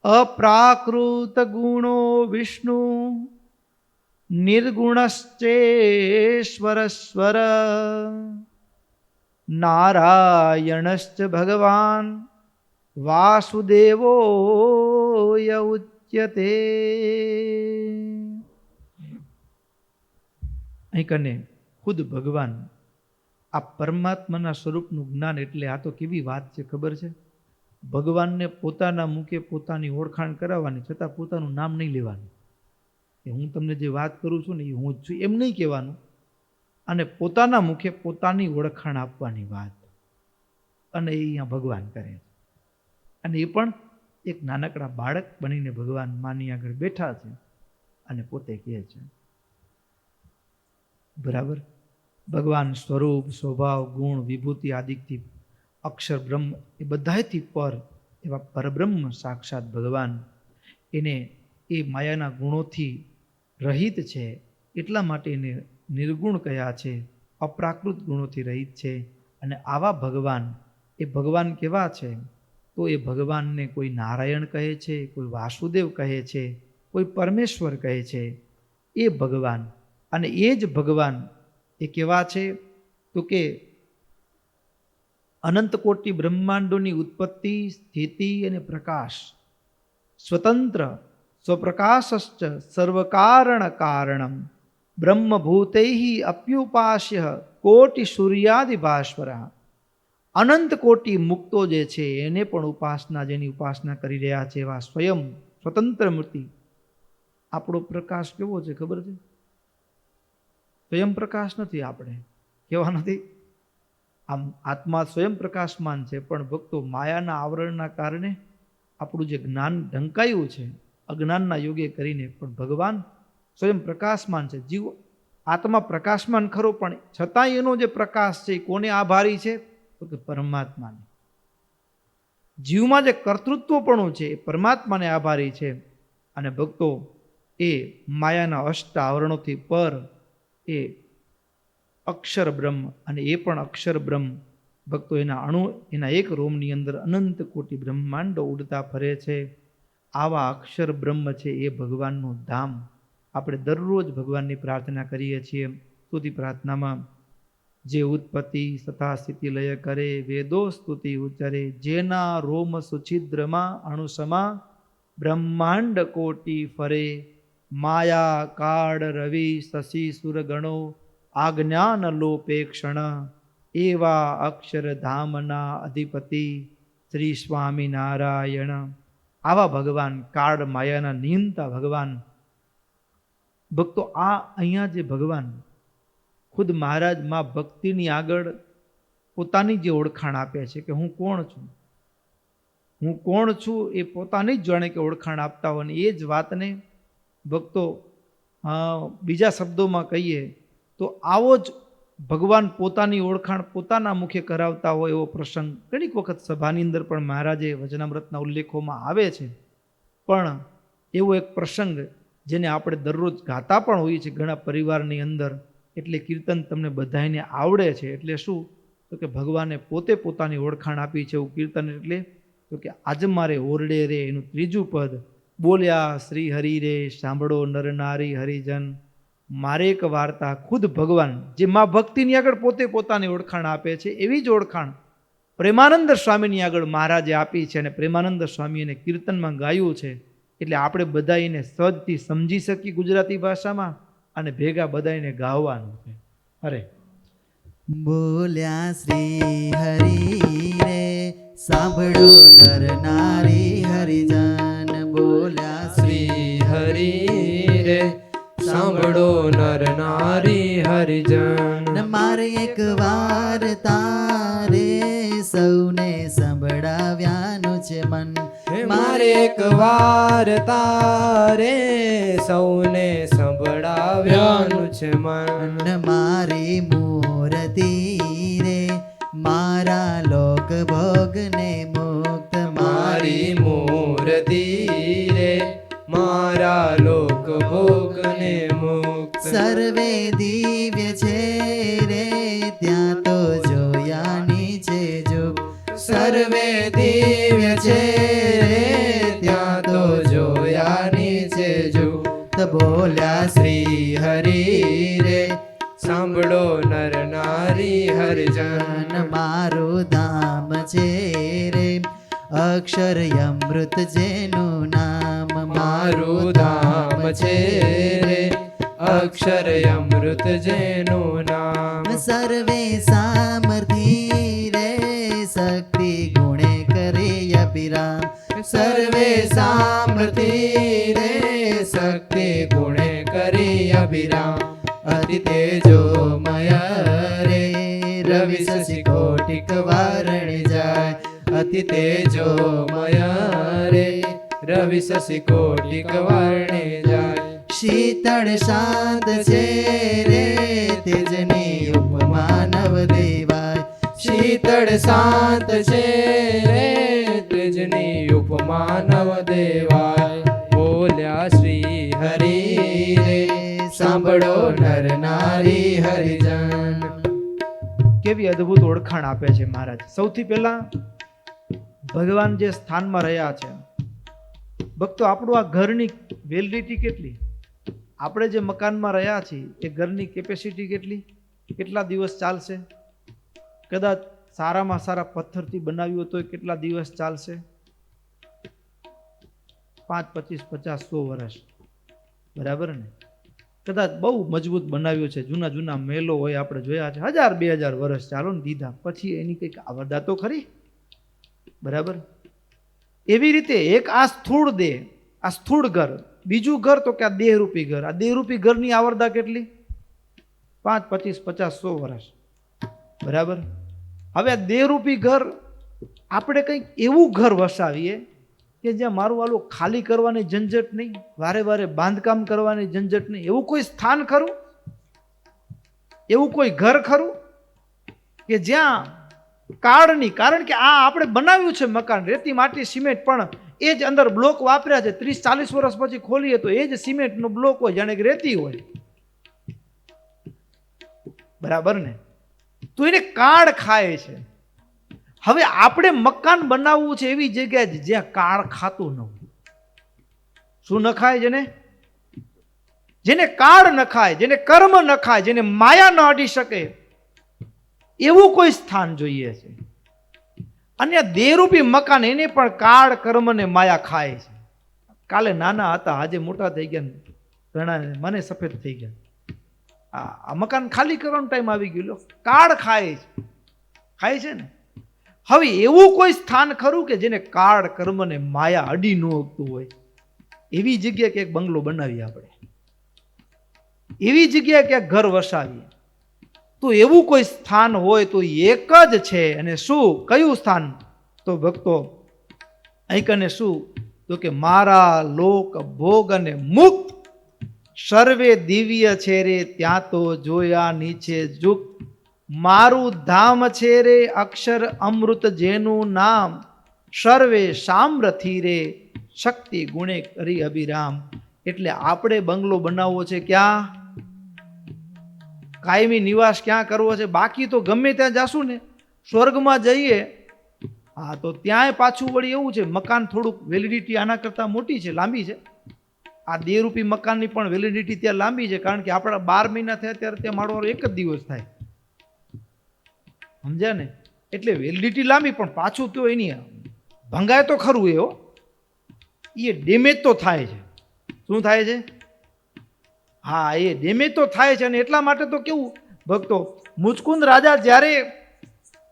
અપ્રાકૃત ગુણો વિષ્ણુ નિર્ગુણશ્ચેશ્વરસ્વર નારાયણશ્ચ ભગવાન વાસુદેવો ય ઉચ્યતે. અહીં કને ખુદ ભગવાન આ પરમાત્માના સ્વરૂપનું જ્ઞાન એટલે આ તો કેવી વાત છે ખબર છે? ભગવાનને પોતાના મુખે પોતાની ઓળખાણ કરાવવાની, છતાં પોતાનું નામ નહીં લેવાનું. કે હું તમને જે વાત કરું છું ને એ હું જ છું એમ નહીં કહેવાનું, અને પોતાના મુખે પોતાની ઓળખાણ આપવાની વાત. અને એ અહીંયા ભગવાન કરે છે. અને એ પણ એક નાનકડા બાળક બનીને ભગવાન માની આગળ બેઠા છે અને પોતે કહે છે. બરાબર, ભગવાન સ્વરૂપ, સ્વભાવ, ગુણ, વિભૂતિ આદિથી અક્ષર બ્રહ્મ એ બધાથી પર એવા પરબ્રહ્મ સાક્ષાત ભગવાન, એને એ માયાના ગુણોથી રહિત છે, એટલા માટે એને નિર્ગુણ કયા છે, અપ્રાકૃત ગુણોથી રહિત છે. અને આવા ભગવાન, એ ભગવાન કેવા છે? તો એ ભગવાનને કોઈ નારાયણ કહે છે, કોઈ વાસુદેવ કહે છે, કોઈ પરમેશ્વર કહે છે. એ ભગવાન, અને એ જ ભગવાન એ કેવા છે? તો કે અનંત કોટી બ્રહ્માંડોની ઉત્પત્તિ, સ્થિતિ અને પ્રકાશ, સ્વતંત્ર સ્વપ્રકાશશ્ચ સર્વકારણ કારણમ બ્રહ્મભૂતૈ અપ્યુપાસ્ય કોટિ સૂર્યાદિ ભાસ્વર. અનંત કોટી મુક્તો જે છે એને પણ ઉપાસના, જેની ઉપાસના કરી રહ્યા છે એવા સ્વયં સ્વતંત્ર મૂર્તિ. આપણો પ્રકાશ કેવો છે ખબર છે? સ્વયં પ્રકાશ નથી, આપણે કેવા નથી. આમ આત્મા સ્વયં પ્રકાશમાન છે, પણ ભક્તો માયાના આવરણના કારણે આપણું જે જ્ઞાન ઢંકાયું છે, અજ્ઞાનના યોગે કરીને, પણ ભગવાન સ્વયં પ્રકાશમાન છે. જીવ આત્મા પ્રકાશમાન ખરો, પણ છતાંય એનો જે પ્રકાશ છે એ કોને આભારી છે? તો કે પરમાત્માને. જીવમાં જે કર્તૃત્વપણું છે એ પરમાત્માને આભારી છે. અને ભક્તો એ માયાના અષ્ટ આવરણોથી પર એ અક્ષર બ્રહ્મ, અને એ પણ અક્ષર બ્રહ્મ ભક્તો એના અણુ, એના એક રોમની અંદર અનંત કોટી બ્રહ્માંડો ઉડતા ફરે છે. આવા અક્ષર બ્રહ્મ છે એ ભગવાનનું ધામ. આપણે દરરોજ ભગવાનની પ્રાર્થના કરીએ છીએ. સ્તુતિ પ્રાર્થનામાં જે ઉત્પત્તિ તથા સ્થિતિ લય કરે, વેદો સ્તુતિ ઉચ્ચરે, જેના રોમ સુછિદ્રમાં અણુસમા બ્રહ્માંડ કોટી ફરે, માયા કાળ રવિ શશી સુરગણો, આજ્ઞાન લોપે ક્ષણ, એવા અક્ષરધામના અધિપતિ શ્રી સ્વામિનારાયણ. આવા ભગવાન, કાળ માયાના નિયંતા ભગવાન. ભક્તો આ અહીંયા જે ભગવાન ખુદ મહારાજ માં ભક્તિની આગળ પોતાની જે ઓળખાણ આપે છે કે હું કોણ છું, હું કોણ છું, એ પોતાની જ જાણે કે ઓળખાણ આપતા હોય. એ જ વાતને ભક્તો બીજા શબ્દોમાં કહીએ તો આવો જ ભગવાન પોતાની ઓળખાણ પોતાના મુખે કરાવતા હોય એવો પ્રસંગ ઘણીક વખત સભાની અંદર પણ મહારાજે વચનામૃતના ઉલ્લેખોમાં આવે છે. પણ એવો એક પ્રસંગ જેને આપણે દરરોજ ગાતા પણ હોઈએ છીએ ઘણા પરિવારની અંદર. એટલે કીર્તન તમને બધાને આવડે છે. એટલે શું? તો કે ભગવાને પોતે પોતાની ઓળખાણ આપી છે એવું કીર્તન. એટલે તો કે આજ મારે ઓરડે રે, એનું ત્રીજું પદ, બોલ્યા શ્રી હરિ રે, સાંભળો નર નારી હરિજન. મારે એક વાર્તા ખુદ ભગવાન જે મા ભક્તિની આગળ પોતે પોતાની ઓળખાણ આપે છે, એવી જ ઓળખાણ પ્રેમાનંદ સ્વામીની આગળ મહારાજે આપી છે. અને પ્રેમાનંદ સ્વામી એને કીર્તનમાં ગાયું છે. એટલે આપણે બધા એને સહજથી સમજી શકીએ ગુજરાતી ભાષામાં, અને ભેગા બધા એને ગાવાનું છે. અરે બોલ્યા શ્રી હરિ રે, સાંભળો નર નારી હરિજન. બોલ્યા શ્રી હરિ રે, સાંભળો નર નારી હરિજન. મારે એક વાર તારે સૌને સંભળાવ્યાનું છે મન. મારે એક વાર તારે સૌને સંભળાવ્યાનું છે મન. મારી મૂર્તિ રે, મારા લોક ભોગને મુક્ત. મારી મૂર્તિ રે, મારા લોક ભોગને મુક્ત. સર્વે દિવ્ય છે રે, ત્યાં તો જોયાની છે જોગ. સર્વે દિવ્ય છે રે, ત્યાં તો જોયાની છે જો. બોલ્યા શ્રી હરિ રે, સાંભળો નર નારી હરિજન. મારું ધામ છે રે, અક્ષર અમૃત જેનું નામ. મારું ધામ છે રે, અક્ષર અમૃત જેનું નામ. સર્વે સામર્થી રે, શક્તિ ગુણે કરે અભિરામ. સર્વે સામર્થી રે, શક્તિ ગુણે કરી અભિરામ. અતિ તેજોમય રે, રવિ શશી કોટિક વારણે જાય. અતિ તેજોમય રે, રવિ શશી કોટિક વારણે જાય. શીતળ શાંત છે રે, તેજની ઉપમા નવ દેવાય. શીતળ શાંત છે રે, તેજની ઉપમા નવ દેવાય. બોલ્યા શ્રી હરિ રે, સાંભળો નર નારી હરિજન. કેવી અદ્ભુત ઓળખાણ આપે છે મહારાજ. સૌથી પહેલા ભગવાન જે સ્થાનમાં રહ્યા છે, ભક્તો આપણું આ ઘરની વેલિડિટી કેટલી? આપણે જે મકાનમાં રહ્યા છીએ એ ઘરની કેપેસિટી કેટલી? કેટલા દિવસ ચાલશે? કદાચ સારામાં સારા પથ્થરથી બનાવ્યું તો કેટલા દિવસ ચાલશે? 5, 25, 50, 100 વર્ષ. બરાબર ને? કદાચ બહુ મજબૂત બનાવ્યું છે, જૂના જૂના મહેલો હોય આપણે જોયા છે, 1000, 2000 વર્ષ ચાલો ને દીધા, પછી એની કંઈક આવરદા તો ખરી. બરાબર? એવી રીતે એક આ સ્થૂળ દેહ, આ સ્થૂળ ઘર, બીજું ઘર તો કે આ દેહરૂપી ઘર. આ દેહરૂપી ઘરની આવરદા કેટલી? 5, 25, 50, 100 વર્ષ. બરાબર? હવે આ દેહરૂપી ઘર આપણે કંઈક એવું ઘર વસાવીએ કે જ્યાં મારું વાલું ખાલી કરવાની ઝંઝટ નહીં, વારે વારે બાંધકામ કરવાની ઝંઝટ નહીં. એવું કોઈ સ્થાન ખરું? એવું કોઈ ઘર ખરું કે જ્યાં કાળ નહીં? કારણ કે આ આપણે બનાવ્યું છે મકાન, રેતી માટી સિમેન્ટ, પણ એ જ અંદર બ્લોક વાપર્યા છે. 30-40 વર્ષ પછી ખોલીએ તો એ જ સિમેન્ટનો બ્લોક હોય, જાણે કે રેતી હોય. બરાબર ને? તો એને કાળ ખાય છે. હવે આપણે મકાન બનાવવું છે એવી જગ્યાએ જ્યાં કાળ ખાતું ન હોય. શું ન ખાય? જેને કાળ ન ખાય, જેને કર્મ ન ખાય, જેને માયા ન અડી શકે, એવું કોઈ સ્થાન જોઈએ છે. અને દેહરૂપી મકાન એને પણ કાળ, કર્મ ને માયા ખાય છે. કાલે નાના હતા, આજે મોટા થઈ ગયા, ઘણા મને સફેદ થઈ ગયા. આ મકાન ખાલી કરવાનો ટાઈમ આવી ગયો. કાળ ખાય છે, ખાય છે ને. હવે એવું કોઈ સ્થાન ખરું કે જેને કાળ, કર્મ ને માયા અડી ન શકતું હોય? એવી જગ્યાએ ક્યાંક બંગલો બનાવીએ આપણે, એવી જગ્યાએ ક્યાંક ઘર વસાવીએ. તો એવું કોઈ સ્થાન હોય તો એક જ છે. અને શું? કયું સ્થાન? તો ભક્તો અહીં કને શું? તો કે મારા લોક ભોગ અને મુક્ત સર્વે દિવ્ય છે રે, ત્યાં તો જોયા નીચે જુક. મારું ધામ છે રે અક્ષર અમૃત જેનું નામ, સર્વે સામ્રથી રે શક્તિ ગુણે કરી અભિરામ. એટલે આપણે બંગલો બનાવવો છે ક્યાં? કાયમી નિવાસ ક્યાં કરવો છે? બાકી તો ગમે ત્યાં જાશું ને, સ્વર્ગમાં જઈએ, હા, તો ત્યાંય પાછું વળી એવું છે, મકાન થોડુંક વેલિડિટી આના કરતાં મોટી છે, લાંબી છે. આ દેહરૂપી મકાનની પણ વેલિડિટી ત્યાં લાંબી છે. કારણ કે આપણા 12 મહિના થયા ત્યારે ત્યાં માળવાનો એક જ દિવસ થાય. સમજ્યા ને? એટલે વેલિડિટી લાંબી, પણ પાછું તો એની ભંગાય તો ખરું એ ડેમેજ તો થાય છે. શું થાય છે? હા, એ ડેમેજ તો થાય છે. અને એટલા માટે તો કેવું ભક્તો, મુચકુંદ રાજા જ્યારે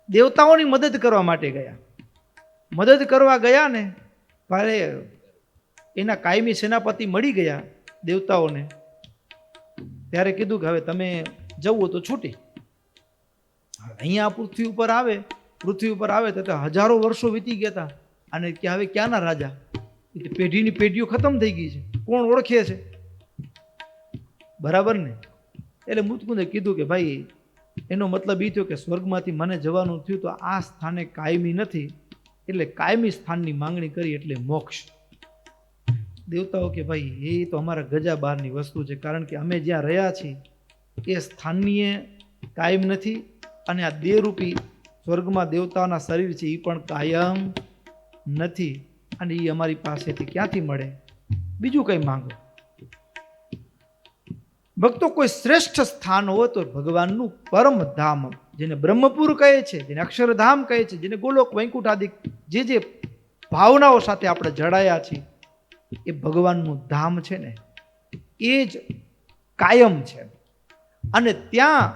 દેવતાઓની મદદ કરવા માટે ગયા, મદદ કરવા ગયા ને, ત્યારે એના કાયમી સેનાપતિ મળી ગયા દેવતાઓને. ત્યારે કીધું કે હવે તમે જવું તો છૂટી. અહીંયા પૃથ્વી ઉપર આવે તો હજારો વર્ષો વીતી ગયા હતા. અને કે હવે ક્યાંના રાજા? પેઢીની પેઢીઓ ખતમ થઈ ગઈ છે, કોણ ઓળખે છે? બરાબર ને? એટલે મુચકુંદે કીધું કે ભાઈ, એનો મતલબ એ થયો કે સ્વર્ગમાંથી મને જવાનું થયું તો આ સ્થાને કાયમી નથી, એટલે કાયમી સ્થાનની માંગણી કરી, એટલે મોક્ષ. દેવતાઓ કે ભાઈ એ તો અમારા ગજા બહારની વસ્તુ છે, કારણ કે અમે જ્યાં રહ્યા છીએ એ સ્થાનની કાયમ નથી, અને આ દેહરૂપી સ્વર્ગમાં દેવતાઓના શરીર છે એ પણ કાયમ નથી, અને એ અમારી પાસેથી ક્યાંથી મળે? બીજું કંઈ માંગો. ભક્તો, કોઈ શ્રેષ્ઠ સ્થાન હોય તો ભગવાનનું પરમ ધામ, જેને બ્રહ્મપુર કહે છે, જેને અક્ષરધામ કહે છે, જેને ગોલોક વૈકુંઠ આદિ જે ભાવનાઓ સાથે આપણે જડાયા છીએ, એ ભગવાનનું ધામ છે ને, એ જ કાયમ છે. અને ત્યાં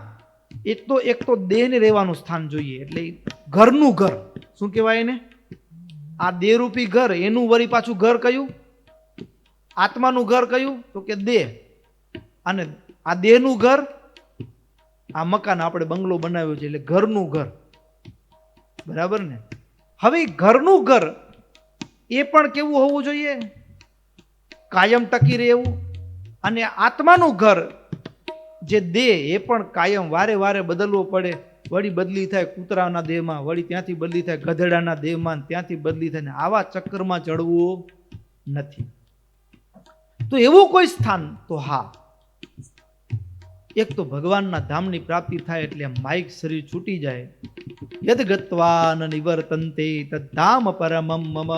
એક તો દેહને રહેવાનું સ્થાન જોઈએ, એટલે ઘરનું ઘર. શું કહેવાય એને? આ દેહરૂપી ઘર, એનું વળી પાછું ઘર કયું? આત્માનું ઘર કયું? તો કે દેહ. અને આ દેહનું ઘર, આ મકાન આપણે બંગલો બનાવ્યો છે, એટલે ઘરનું ઘર. બરાબર ને? હવે ઘરનું ઘર એ પણ કેવું હોવું જોઈએ? કાયમ ટકી રહે એવું. અને આત્માનું ઘર જે દેહ, એ પણ કાયમ વારે વારે બદલવો પડે. વળી બદલી થાય કૂતરાના દેહમાં, વળી ત્યાંથી બદલી થાય ગધેડાના દેહમાં, ત્યાંથી બદલી થાય. ને આવા ચક્કરમાં ચડવું નથી. તો એવું કોઈ સ્થાન, તો હા, એક તો ભગવાનના ધામની પ્રાપ્તિ થાય, એટલે માઇક શરીર છૂટી જાય. યદ ગત્વા ન નિવર્તન્તે તદ્ધામ પરમમ મમ.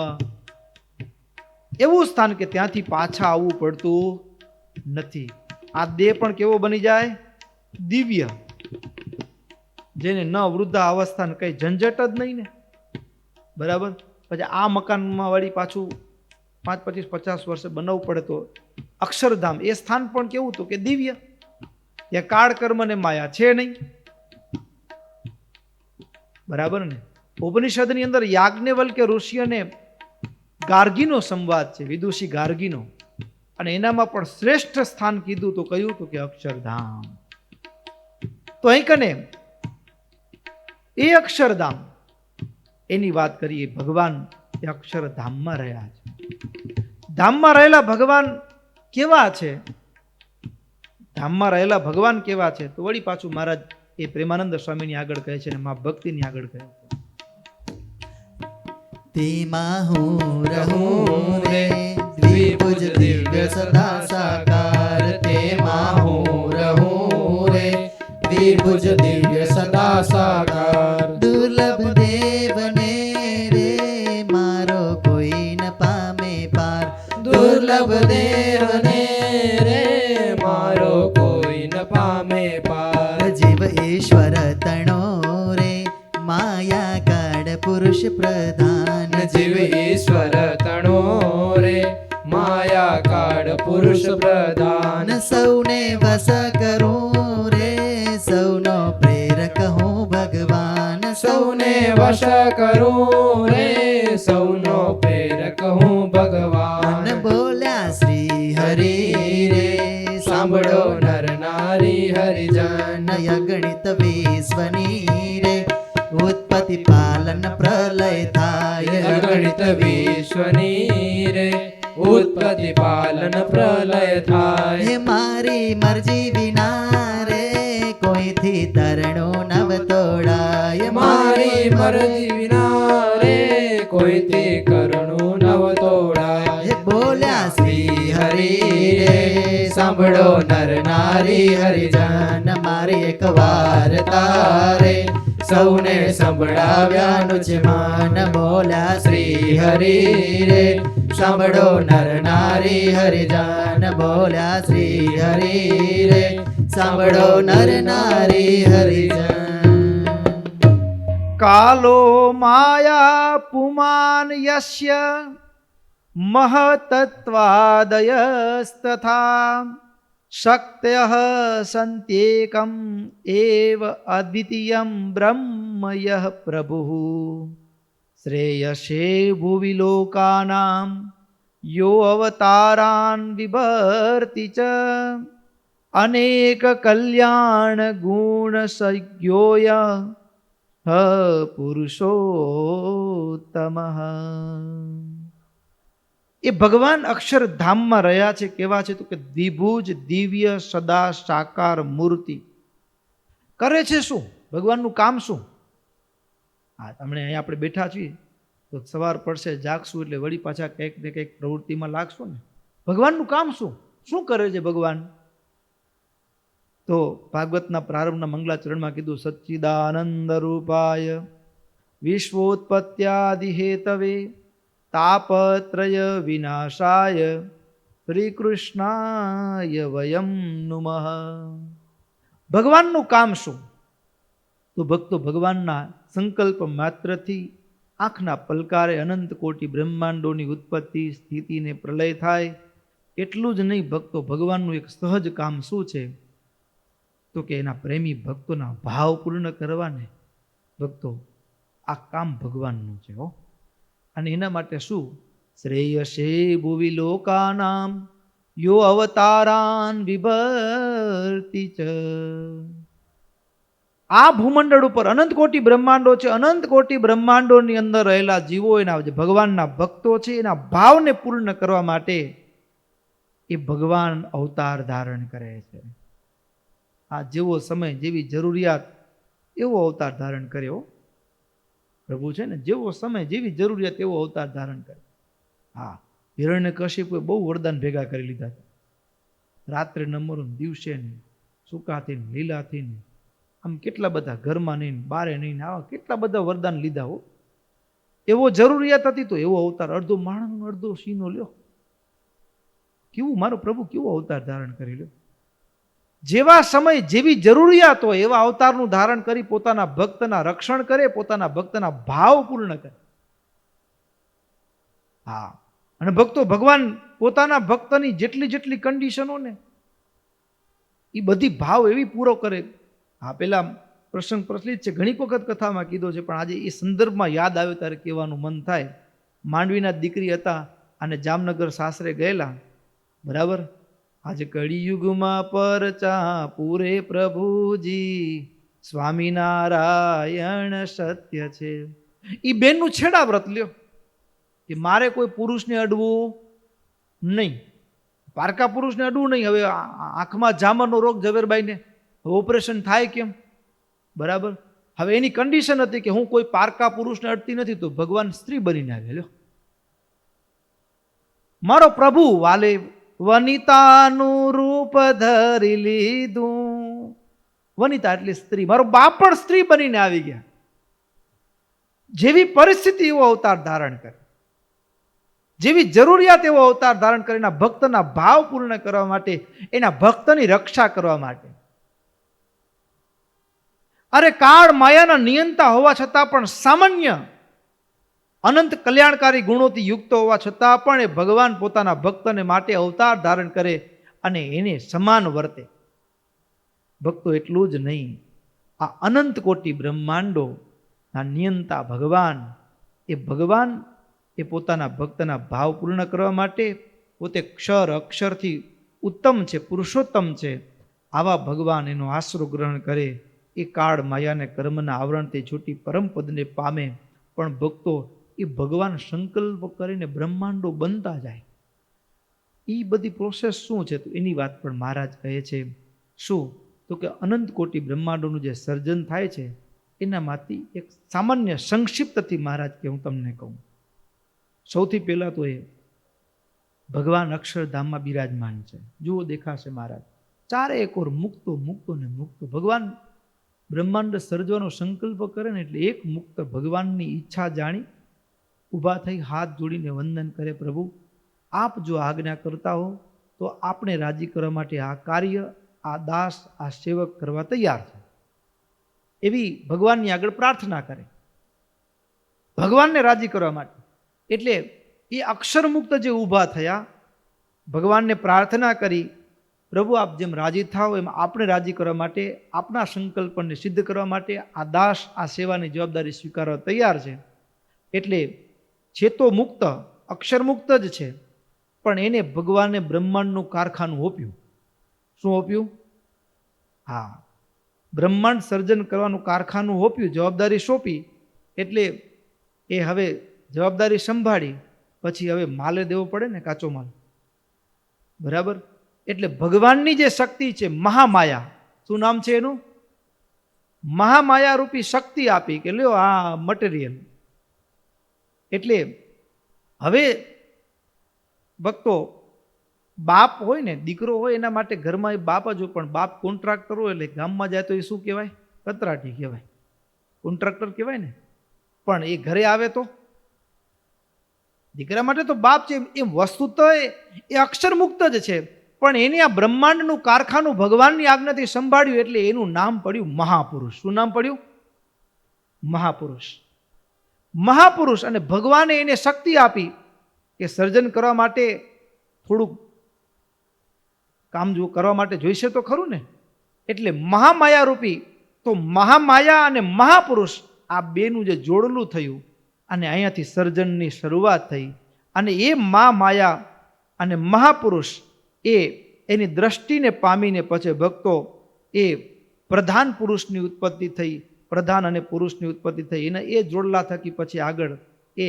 એવું સ્થાન કે ત્યાંથી પાછા આવવું પડતું નથી. આ દેહ પણ કેવો બની જાય? દિવ્ય. જેને ન વૃદ્ધા અવસ્થા કઈ ઝંઝટ જ નહીં ને. બરાબર? પછી આ મકાનમાં વળી પાછું 5, 25, 50 વર્ષે બનાવવું પડે તો અક્ષરધામ, એ સ્થાન પણ કેવું? તો કે દિવ્ય. ત્યાં કાળ, કર્મ ને માયા છે નહીં. બરાબર ને? ઉપનિષદની અંદર યાજ્ઞવલ્ક્ય ઋષિ અને ગાર્ગીનો સંવાદ છે, વિદુષી ગાર્ગીનો. અને એનામાં પણ શ્રેષ્ઠ સ્થાન કીધું તો કયું? તો કે અક્ષરધામ. તો અહીં કને એ અક્ષરધામ એની વાત કરીએ. ભગવાન એ અક્ષરધામમાં રહ્યા છે. ધામમાં રહેલા ભગવાન કેવા છે? ધામમાં રહેલા ભગવાન કેવા છે, તો વળી પાછું મહારાજ એ પ્રેમાનંદ સ્વામીની આગળ કહે છે અને મા ભક્તિની આગળ કહે છે. તેમાં હું રહું રે દ્વિભુજ દિવ્ય સદા સાકાર. તેમાં હું રહું રે દ્વિભુજ દિવ્ય સદા સાકાર. દુર્લભ દેવને રે મારો કોઈ ન પામે પાર. દુર્લભ દેવને રે મારો કોઈ ન પામે પાર. જીવ ઈશ્વર તણો રે માયા કાળ પુરુષ પ્રધાન. જીવ ઈશ્વર તણો રે માયા કાળ પુરુષ પ્રધાન. સૌને વસ કરું રે સૌનો પ્રેરક હું ભગવાન. સૌને વશ કરું રે સૌનો પ્રેરક હું ભગવાન. બોલ્યા શ્રી હરિ રે સાંભળો નર નારી હરિજન. અગણિત વિશ્વની રે ઉત્પત્તિ પાલન પ્રલય થાય. અગણિત વિશ્વની રે ઉત્પત્તિ પાલન પ્રલય થાય. હે મારી મરજી વિના રે કોઈથી તરણું નવ તોડાય. મારી મરજી વિના રે કોઈથી કરુણું નવ તોડાય. હે બોલ્યા શ્રી હરિ રે સાંભળો નર નારી હરિજન. મારી એક વાર્તા રે સૌને સંભળાવ્યાનું છે માન. બોલ્યા શ્રી હરિ રે સાંભળો નર નારી હરિજન. બોલ્યા શ્રી હરિ રે સાંભળો નર નારી હરિજન. કાલો માયા પુમાન યસ્ય મહતત્વાદયસ્તથા શક્તયઃ સંત્યેકમ એવ અદ્વિતીયં બ્રહ્મ યઃ પ્રભુઃ શ્રેયસે ભુવિ લોકાનાં યો અવતારાન વિભર્તિ ચ અનેક કલ્યાણ ગુણ સંજ્ઞોય હ પુરુષોત્તમઃ. એ ભગવાન અક્ષરધામમાં રહ્યા છે. કેવા છે તો કે દ્વિભુજ દિવ્ય સદા સાકાર મૂર્તિ. કરે છે શું? ભગવાનનું કામ શું? હા, તમને અહીંયા આપણે બેઠા છીએ તો સવાર પડશે, જાગશું એટલે વળી પાછા કંઈક ને કંઈક પ્રવૃત્તિમાં લાગશું ને. ભગવાનનું કામ શું? શું કરે છે ભગવાન? તો ભાગવતના પ્રારંભના મંગલાચરણમાં કીધું, સચ્ચિદાનંદ રૂપાય વિશ્વોત્પત્યાદિ હેતવે તાપત્રય વિનાશાય શ્રી કૃષ્ણાય વયમ નુમઃ. ભગવાનનું કામ શું? તો ભક્તો ભગવાનના સંકલ્પ માત્રથી આંખના પલકારે અનંત કોટી બ્રહ્માંડોની ઉત્પત્તિ સ્થિતિ ને પ્રલય થાય. એટલું જ નહીં ભક્તો, ભગવાનનું એક સહજ કામ શું છે તો કે એના પ્રેમી ભક્તોના ભાવ પૂર્ણ કરવાને ભક્તો આ કામ ભગવાનનું છે હો. અને એના માટે શું? શ્રેયસે ભુવિ લોકાનામ યો અવતારાન વિભર્તિ ચ. આ ભૂમંડળ ઉપર અનંત કોટી બ્રહ્માંડો છે. અનંત કોટી બ્રહ્માંડોની અંદર રહેલા જીવો એના જે ભગવાનના ભક્તો છે એના ભાવને પૂર્ણ કરવા માટે એ ભગવાન અવતાર ધારણ કરે છે. આ જેવો સમય જેવી જરૂરિયાત એવો અવતાર ધારણ કર્યો પ્રભુ છે ને. જેવો સમય જેવી જરૂરિયાત એવો અવતાર ધારણ કરે. હા, હિરણ્યકશિપુએ બહુ વરદાન ભેગા કરી લીધા છે. રાત્રે નમરું, દિવસે નહીં, સૂકાથી ને લીલાથી ને, આમ કેટલા બધા ઘરમાં નહીં, બારે નહીં, આવા કેટલા બધા વરદાન લીધા હો. એવો જરૂરિયાત હતી તો એવો અવતાર, અડધો માણસનો અડધો સિંહનો લ્યો. કેવું મારો પ્રભુ કેવો અવતાર ધારણ કરી લ્યો. જેવા સમય જેવી જરૂરિયાત હોય એવા અવતારનું ધારણ કરી પોતાના ભક્તના રક્ષણ કરે, પોતાના ભક્તના ભાવ પૂર્ણ કરે. હા, અને ભક્તો ભગવાન પોતાના ભક્તની જેટલી જેટલી કન્ડિશનો ને એ બધી ભાવ એવી પૂરો કરે. હા, પેલા પ્રસંગ પ્રચલિત છે, ઘણી વખત કથામાં કીધો છે, પણ આજે એ સંદર્ભમાં યાદ આવે ત્યારે કહેવાનું મન થાય. માંડવીના દીકરી હતા અને જામનગર સાસરે ગયેલા, બરાબર. આજે કળિયુગમાં પરચા પૂરે પ્રભુજી સ્વામિનારાયણ સત્ય છે. એ બેનનું છેડા વ્રત લ્યો કે મારે કોઈ પુરુષને અડવું નહીં, પારકા પુરુષને અડવું નહીં. હવે આંખમાં જામરનો રોગ ઝવેરબાઈને ઓપરેશન થાય કેમ? બરાબર. હવે એની કન્ડિશન હતી કે હું કોઈ પારકા પુરુષને અડતી નથી, તો ભગવાન સ્ત્રી બનીને આવ્યા. મારો પ્રભુ વાલે વનિતાનું રૂપ ધરી લીધું. વનિતા એટલે સ્ત્રી. મારો બાપ પણ સ્ત્રી બનીને આવી ગયા. જેવી પરિસ્થિતિ એવો અવતાર ધારણ કરે, જેવી જરૂરિયાત એવો અવતાર ધારણ કરે, એના ભક્તના ભાવ પૂર્ણ કરવા માટે, એના ભક્તની રક્ષા કરવા માટે. અરે કાળ માયાના નિયંતા હોવા છતાં પણ, સામાન્ય અનંત કલ્યાણકારી ગુણોથી યુક્ત હોવા છતાં પણ એ ભગવાન પોતાના ભક્તને માટે અવતાર ધારણ કરે અને એને સમાન વર્તે. ભક્તો એટલું જ નહીં, આ અનંત કોટી બ્રહ્માંડો ના નિયંતા ભગવાન, એ ભગવાન એ પોતાના ભક્તના ભાવ પૂર્ણ કરવા માટે પોતે ક્ષર અક્ષરથી ઉત્તમ છે, પુરુષોત્તમ છે. આવા ભગવાન એનો આશરો ગ્રહણ કરે, એ કાળ માયાને કર્મના આવરણથી છૂટી પરમપદને પામે. પણ ભક્તો એ ભગવાન સંકલ્પ કરીને બ્રહ્માંડો બનતા જાય. એ બધી પ્રોસેસ શું છે? તો એની વાત પણ મહારાજ કહે છે. શું? તો કે અનંત કોટી બ્રહ્માંડોનું જે સર્જન થાય છે, એનામાંથી એક સામાન્ય સંક્ષિપ્તથી મહારાજ કે હું તમને કહું. સૌથી પહેલાં તો એ ભગવાન અક્ષરધામમાં બિરાજમાન છે. જુઓ, દેખાશે મહારાજ ચારે એકોર મુક્તો મુક્તો ને મુક્તો. ભગવાન બ્રહ્માંડ સર્જવાનો સંકલ્પ કરે ને એટલે એક મુક્ત ભગવાનની ઈચ્છા જાણી ઊભા થઈ હાથ જોડીને વંદન કરે. પ્રભુ, આપ જો આજ્ઞા કરતા હો તો આપણે રાજી કરવા માટે આ કાર્ય, આ દાસ, આ સેવક કરવા તૈયાર છે. એવી ભગવાનની આગળ પ્રાર્થના કરે, ભગવાનને રાજી કરવા માટે. એટલે એ અક્ષરમુક્ત જે ઊભા થયા, ભગવાનને પ્રાર્થના કરી, પ્રભુ આપ જેમ રાજી થાઓ એમ આપણે રાજી કરવા માટે, આપના સંકલ્પને સિદ્ધ કરવા માટે આ દાસ આ સેવાની જવાબદારી સ્વીકારવા તૈયાર છે. એટલે છે તો મુક્ત, અક્ષરમુક્ત જ છે, પણ એને ભગવાને બ્રહ્માંડનું કારખાનું ઓપ્યું. શું ઓપ્યું? હા, બ્રહ્માંડ સર્જન કરવાનું કારખાનું ઓપ્યું, જવાબદારી સોંપી. એટલે એ હવે જવાબદારી સંભાળી પછી હવે માલે દેવો પડે ને, કાચો માલ. બરાબર. એટલે ભગવાનની જે શક્તિ છે મહામાયા, શું નામ છે એનું? મહામાયા રૂપી શક્તિ આપી કે લ્યો આ મટીરિયલ. એટલે હવે ભક્તો, બાપ હોય ને, દીકરો હોય, એના માટે ઘરમાં એ બાપ જ હોય. પણ બાપ કોન્ટ્રાક્ટર હોય એટલે ગામમાં જાય તો એ શું કહેવાય? કતરાટી કહેવાય, કોન્ટ્રાક્ટર કહેવાય ને. પણ એ ઘરે આવે તો દીકરા માટે તો બાપ છે. એ વસ્તુ તો એ અક્ષરમુક્ત જ છે, પણ એને આ બ્રહ્માંડનું કારખાનું ભગવાનની આજ્ઞાથી સંભાળ્યું એટલે એનું નામ પડ્યું મહાપુરુષ. શું નામ પડ્યું? મહાપુરુષ. મહાપુરુષ. અને ભગવાને એને શક્તિ આપી કે સર્જન કરવા માટે થોડુંક કામ જો કરવા માટે જોઈશે તો ખરું ને. એટલે મહામાયા રૂપી, તો મહામાયા અને મહાપુરુષ આ બેનું જે જોડલું થયું અને અહીંયાથી સર્જનની શરૂઆત થઈ. અને એ મહામાયા અને મહાપુરુષ એની દ્રષ્ટિને પામીને પછી ભક્તો એ પ્રધાન પુરુષની ઉત્પત્તિ થઈ. પ્રધાન અને પુરુષની ઉત્પત્તિ થઈ. એના એ જોડલા થકી પછી આગળ એ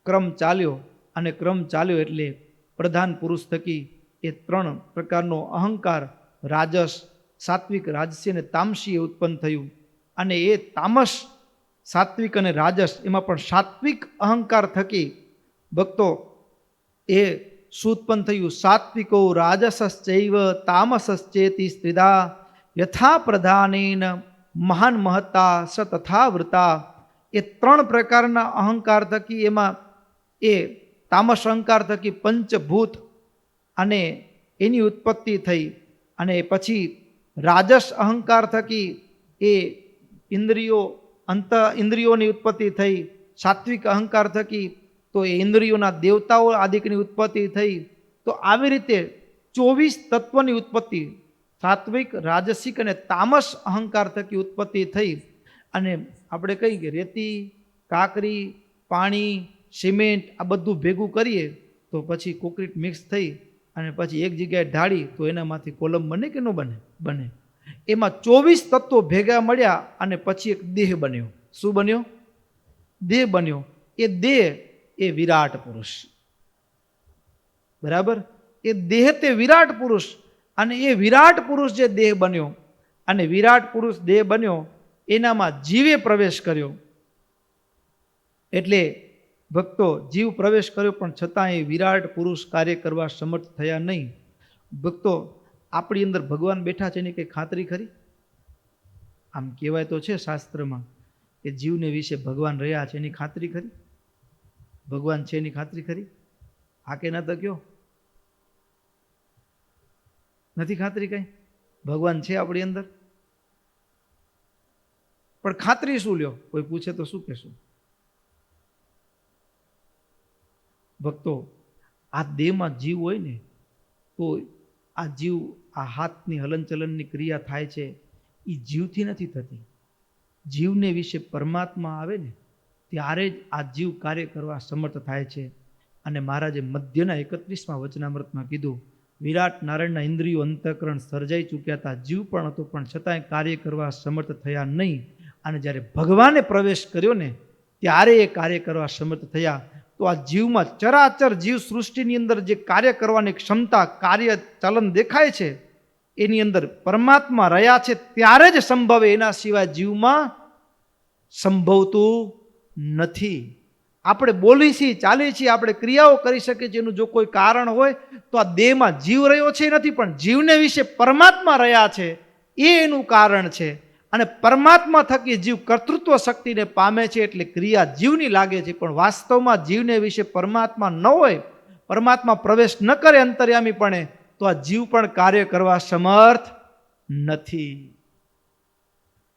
ક્રમ ચાલ્યો. અને ક્રમ ચાલ્યો એટલે પ્રધાન પુરુષ થકી એ ત્રણ પ્રકારનો અહંકાર, રાજસ, સાત્વિક, રાજસી અને તામસી ઉત્પન્ન થયું. અને એ તામસ, સાત્વિક અને રાજસ, એમાં પણ સાત્વિક અહંકાર થકી ભક્તો એ સુત્પન્ન થયું? સાત્વિકો રાજસશ્ચૈવ તામસશ્ચેતિ સ્ત્રિધા યથા પ્રધાનેન મહાન મહત્તા સ તથા વૃતા. એ ત્રણ પ્રકારના અહંકાર થકી, એમાં એ તામસ અહંકાર થકી પંચભૂત અને એની ઉત્પત્તિ થઈ. અને પછી રાજસ અહંકાર થકી એ ઇન્દ્રિયોની ઉત્પત્તિ થઈ. સાત્વિક અહંકાર થકી તો એ ઇન્દ્રિયોના દેવતાઓ આદિકની ઉત્પત્તિ થઈ. તો આવી રીતે 24 તત્વની ઉત્પત્તિ સાત્વિક, રાજસિક અને તામસ અહંકાર થકી ઉત્પત્તિ થઈ. અને આપણે કહીએ કે રેતી, કાકરી, પાણી, સિમેન્ટ આ બધું ભેગું કરીએ તો પછી કોન્ક્રીટ મિક્સ થઈ અને પછી એક જગ્યાએ ઢાળી તો એનામાંથી કોલમ બને કે ન બને? બને. એમાં 24 તત્વો ભેગા મળ્યા અને પછી એક દેહ બન્યો. શું બન્યો? દેહ બન્યો. એ દેહ એ વિરાટ પુરુષ. બરાબર. એ એ દેહ તે વિરાટ પુરુષ, અને એ વિરાટ પુરુષ જે દેહ બન્યો, અને વિરાટ પુરુષ દેહ બન્યો એનામાં જીવે પ્રવેશ કર્યો. એટલે ભક્તો જીવ પ્રવેશ કર્યો, પણ છતાં એ વિરાટ પુરુષ કાર્ય કરવા સમર્થ થયા નહીં. ભક્તો, આપણી અંદર ભગવાન બેઠા છે એની કંઈ ખાતરી ખરી? આમ કહેવાય તો છે શાસ્ત્રમાં કે જીવને વિશે ભગવાન રહ્યા છે, એની ખાતરી ખરી? ભગવાન છે એની ખાતરી ખરી? હા કે ના તો કયો? નથી ખાતરી કઈ? ભગવાન છે આપણી અંદર, પણ ખાતરી શું લ્યો? કોઈ પૂછે તો શું કહેશું? ભક્તો, આ દેહમાં જીવ હોય ને તો આ જીવ, આ હાથની હલનચલનની ક્રિયા થાય છે એ જીવથી નથી થતી. જીવને વિશે પરમાત્મા આવે ને ત્યારે જ આ જીવ કાર્ય કરવા સમર્થ થાય છે. અને મહારાજે મધ્યના 31મા વચનામૃતમાં કીધું, વિરાટ નારાયણના ઇન્દ્રિયો અંતઃકરણ સર્જાઈ ચૂક્યા હતા, જીવ પણ હતો, પણ છતાંય કાર્ય કરવા સમર્થ થયા નહીં. અને જ્યારે ભગવાને પ્રવેશ કર્યો ને ત્યારે એ કાર્ય કરવા સમર્થ થયા. તો આ જીવમાં, ચરાચર જીવ સૃષ્ટિની અંદર જે કાર્ય કરવાની ક્ષમતા, કાર્ય ચલન દેખાય છે એની અંદર પરમાત્મા રહ્યા છે ત્યારે જ સંભવે, એના સિવાય જીવમાં સંભવતું નથી. આપણે બોલી છીએ, ચાલીએ છીએ, આપણે ક્રિયાઓ કરી શકીએ છીએ, એનું જો કોઈ કારણ હોય તો આ દેહમાં જીવ રહ્યો છે નથી, પણ જીવને વિશે પરમાત્મા રહ્યા છે એ એનું કારણ છે. અને પરમાત્મા થકી જીવ કર્તૃત્વ શક્તિને પામે છે, એટલે ક્રિયા જીવની લાગે છે. પણ વાસ્તવમાં જીવને વિશે પરમાત્મા ન હોય, પરમાત્મા પ્રવેશ ન કરે અંતર્યામીપણે, તો આ જીવ પણ કાર્ય કરવા સમર્થ નથી.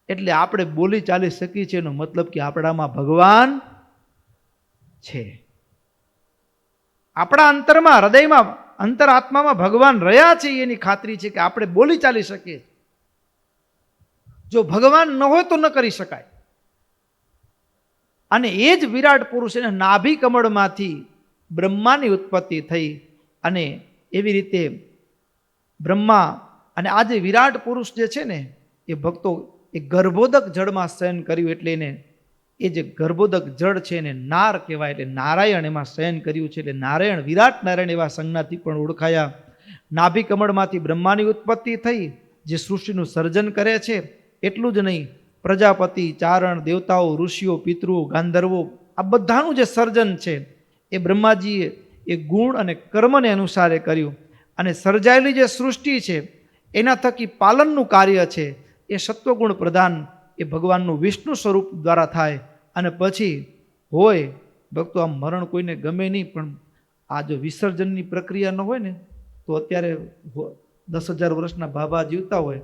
એટલે આપણે બોલી ચાલી શકીએ છીએ એનો મતલબ કે આપણામાં ભગવાન છે. આપણા અંતરમાં, હૃદયમાં, અંતરાત્મામાં ભગવાન રહ્યા છે એની ખાતરી છે કે આપણે બોલી ચાલી શકીએ. જો ભગવાન ન હોય તો ન કરી શકાય. અને એ જ વિરાટ પુરુષ, એને નાભી કમળમાંથી બ્રહ્માની ઉત્પત્તિ થઈ. અને એવી રીતે બ્રહ્મા, અને આ જે વિરાટ પુરુષ જે છે ને એ ભક્તો, એ ગર્ભોદક જળમાં શયન કર્યું. એટલે એને એ જે ગર્ભોદક જળ છે એને નાર કહેવાય. એટલે નારાયણ એમાં શયન કર્યું છે. એટલે નારાયણ, વિરાટ નારાયણ એવા સંજ્ઞાથી પણ ઓળખાયા. નાભી કમળમાંથી બ્રહ્માની ઉત્પત્તિ થઈ, જે સૃષ્ટિનું સર્જન કરે છે. એટલું જ નહીં, પ્રજાપતિ, ચારણ, દેવતાઓ, ઋષિઓ, પિતૃઓ, ગાંધર્વો, આ બધાનું જે સર્જન છે એ બ્રહ્માજીએ એ ગુણ અને કર્મને અનુસારે કર્યું. અને સર્જાયેલી જે સૃષ્ટિ છે એના થકી પાલનનું કાર્ય છે એ સત્વગુણ પ્રધાન એ ભગવાનનું વિષ્ણુ સ્વરૂપ દ્વારા થાય. અને પછી હોય ભક્તો, આમ મરણ કોઈને ગમે નહીં, પણ આ જો વિસર્જનની પ્રક્રિયા ન હોય ને તો અત્યારે 10,000 વર્ષના બાબા જીવતા હોય,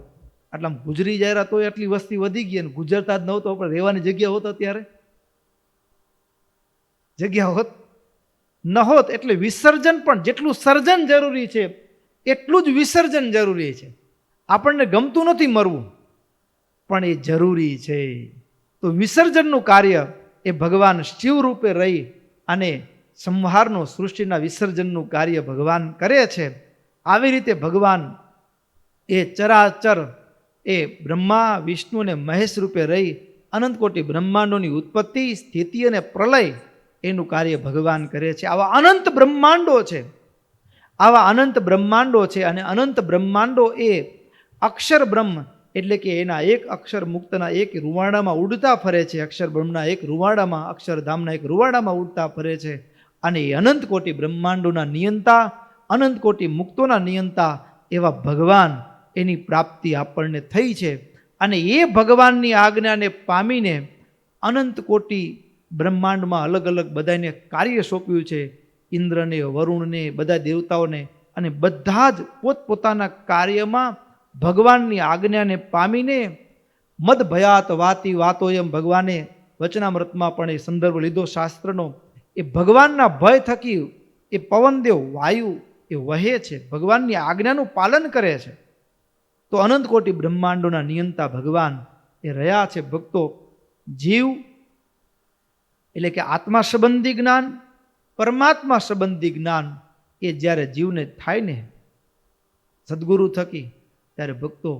આટલા ગુજરી જાય તો એટલી વસ્તી વધી ગઈ, અને ગુજરતા જ નહોતો, પણ રહેવાની જગ્યા હોત, અત્યારે જગ્યા હોત ન હોત. એટલે વિસર્જન પણ, જેટલું સર્જન જરૂરી છે એટલું જ વિસર્જન જરૂરી છે. આપણને ગમતું નથી મરવું, પણ એ જરૂરી છે. તો વિસર્જનનું કાર્ય એ ભગવાન શિવ રૂપે રહી અને સંહારનો, સૃષ્ટિના વિસર્જનનું કાર્ય ભગવાન કરે છે. આવી રીતે ભગવાન એ ચરાચર એ બ્રહ્મા, વિષ્ણુ અને મહેશ રૂપે રહી અનંત કોટી બ્રહ્માંડોની ઉત્પત્તિ, સ્થિતિ અને પ્રલય એનું કાર્ય ભગવાન કરે છે. આવા અનંત બ્રહ્માંડો છે, આવા અનંત બ્રહ્માંડો છે. અને અનંત બ્રહ્માંડો એ અક્ષર બ્રહ્મ, એટલે કે એના એક અક્ષર મુક્તના એક રૂવાડામાં ઉડતા ફરે છે. અક્ષર બ્રહ્મના એક રૂવાડામાં, અક્ષરધામના એક રૂવાડામાં ઉડતા ફરે છે. અને એ અનંત કોટી બ્રહ્માંડોના નિયંતા, અનંત કોટી મુક્તોના નિયંતા એવા ભગવાન, એની પ્રાપ્તિ આપણને થઈ છે. અને એ ભગવાનની આજ્ઞાને પામીને અનંત કોટી બ્રહ્માંડમાં અલગ અલગ બધાને કાર્ય સોંપ્યું છે. ઇન્દ્રને, વરુણને, બધા દેવતાઓને, અને બધા જ પોતપોતાના કાર્યમાં ભગવાનની આજ્ઞાને પામીને મદ ભયાત વાતી વાતો, એમ ભગવાને વચનામૃતમાં પણ એ સંદર્ભ લીધો શાસ્ત્રનો. એ ભગવાનના ભય થકી એ પવનદેવ, વાયુ એ વહે છે, ભગવાનની આજ્ઞાનું પાલન કરે છે. તો અનંત કોટી બ્રહ્માંડોના નિયંતા ભગવાન એ રહ્યા છે. ભક્તો, જીવ એટલે કે આત્મા સંબંધી જ્ઞાન, પરમાત્મા સંબંધી જ્ઞાન એ જ્યારે જીવને થાય ને સદગુરુ થકી, ત્યારે ભક્તો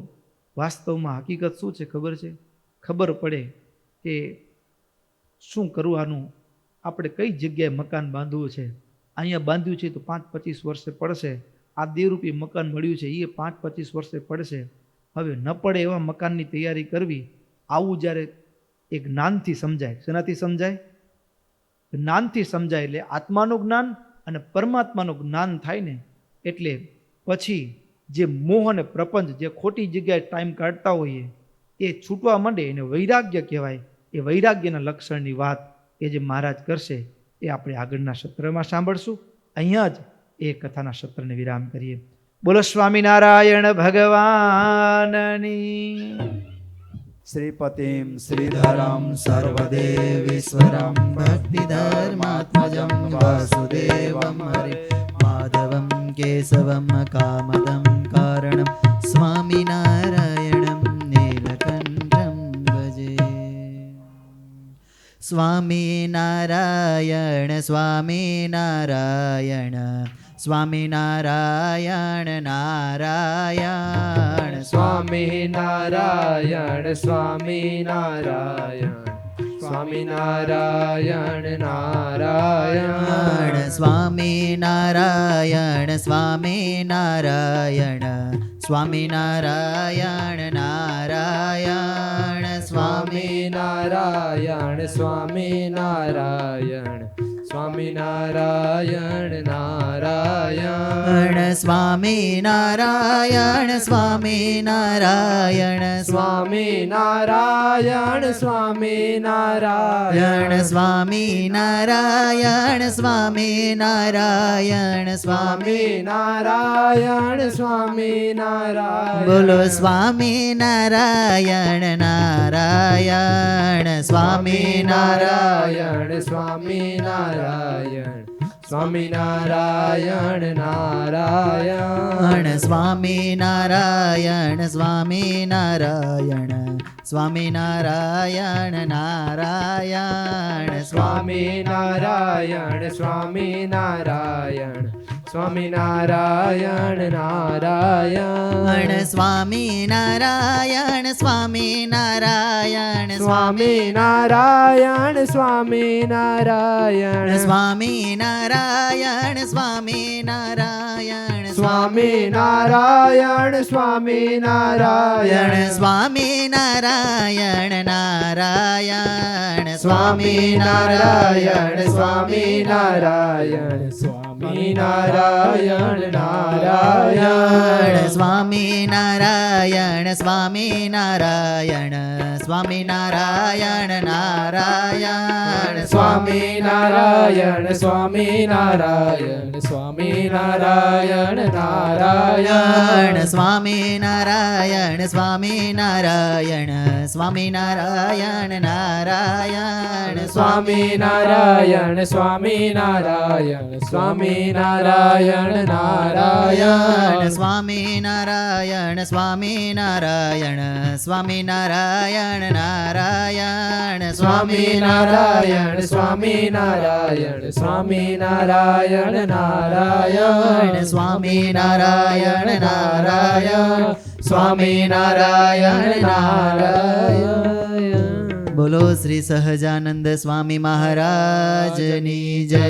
વાસ્તવમાં હકીકત શું છે ખબર છે? ખબર પડે કે શું કરવાનું, આપણે કઈ જગ્યાએ મકાન બાંધવું છે. અહીંયા બાંધ્યું છે તો 5-25 વર્ષે પડશે, આ દેવરૂપી મકાન મળ્યું છે એ 5-25 વર્ષે પડશે, હવે ન પડે એવા મકાનની તૈયારી કરવી. આવું જ્યારે એક જ્ઞાનથી સમજાય. શેનાથી સમજાય? જ્ઞાનથી સમજાય. એટલે આત્માનું જ્ઞાન અને પરમાત્માનું જ્ઞાન થાય ને એટલે પછી જે મોહ અને પ્રપંચ, જે ખોટી જગ્યાએ ટાઈમ કાઢતા હોઈએ એ છૂટવા માંડે. એને વૈરાગ્ય કહેવાય. એ વૈરાગ્યના લક્ષણની વાત એ જે મહારાજ કરશે એ આપણે આગળના સત્રમાં સાંભળશું. અહીંયા જ એ કથાના સત્રને વિરામ કરીએ. બોલો સ્વામિનારાયણ ભગવાનની. શ્રીપતિમ શ્રીધરમ સર્વદેવીશ્વરમ ભક્તિધર્માત્મજં વાસુદેવમ હરે માધવમ કેશવમ કામદમ કારણમ સ્વામિનારાયણમ નીલકંઠમ ભજે. સ્વામિનારાયણ સ્વામિનારાયણ સ્વામિનારાયણ નારાયણ સ્વામિનારાયણ સ્વામિનારાયણ સ્વામિનારાયણ નારાયણ સ્વામિનારાયણ સ્વામિનારાયણ સ્વામિનારાયણ નારાયણ સ્વામિનારાયણ સ્વામિનારાયણ સ્વામિનારાયણ નારાયણ સ્વામિનારાયણ સ્વામિનારાયણ સ્વામિનારાયણ સ્વામિનારાયણ સ્વામિનારાયણ સ્વામિનારાયણ સ્વામિનારાયણ સ્વામિનારાયણ બોલો સ્વામિનારાયણ નારાયણ સ્વામિનારાયણ સ્વામિનારાયણ સ્વામિનારાયણ નારાયણ સ્વામિનારાયણ સ્વામિનારાયણ સ્વામિનારાયણ નારાયણ સ્વામિનારાયણ સ્વામિનારાયણ સ્વામિનારાયણ નારાયણ સ્વામિનારાયણ સ્વામિનારાયણ સ્વામિનારાયણ સ્વામિનારાયણ સ્વામિનારાયણ સ્વામિનારાયણ સ્વામિનારાયણ સ્વામિનારાયણ સ્વામિનારાયણ નારાયણ સ્વામિનારાયણ સ્વામિનારાયણ સ્વામિનારાયણ નારાયણ સ્વામિનારાયણ સ્વામિનારાયણ સ્વામિનારાયણ નારાયણ સ્વામિનારાયણ સ્વામિનારાયણ સ્વામિનારાયણ નારાયણ સ્વામિનારાયણ સ્વામિનારાયણ સ્વામિનારાયણ નારાયણ સ્વામિનારાયણ સ્વામિનારાયણ સ્વામિનારાયણ નારાયણ સ્વામિનારાયણ સ્વામિનારાયણ સ્વામિનારાયણ નારાયણ સ્વામિનારાયણ સ્વામિનારાયણ સ્વામિનારાયણ નારાયણ સ્વામિનારાયણ નારાયણ સ્વામિનારાયણ નારાયણ. બોલો શ્રી સહજાનંદ સ્વામી મહારાજની જય.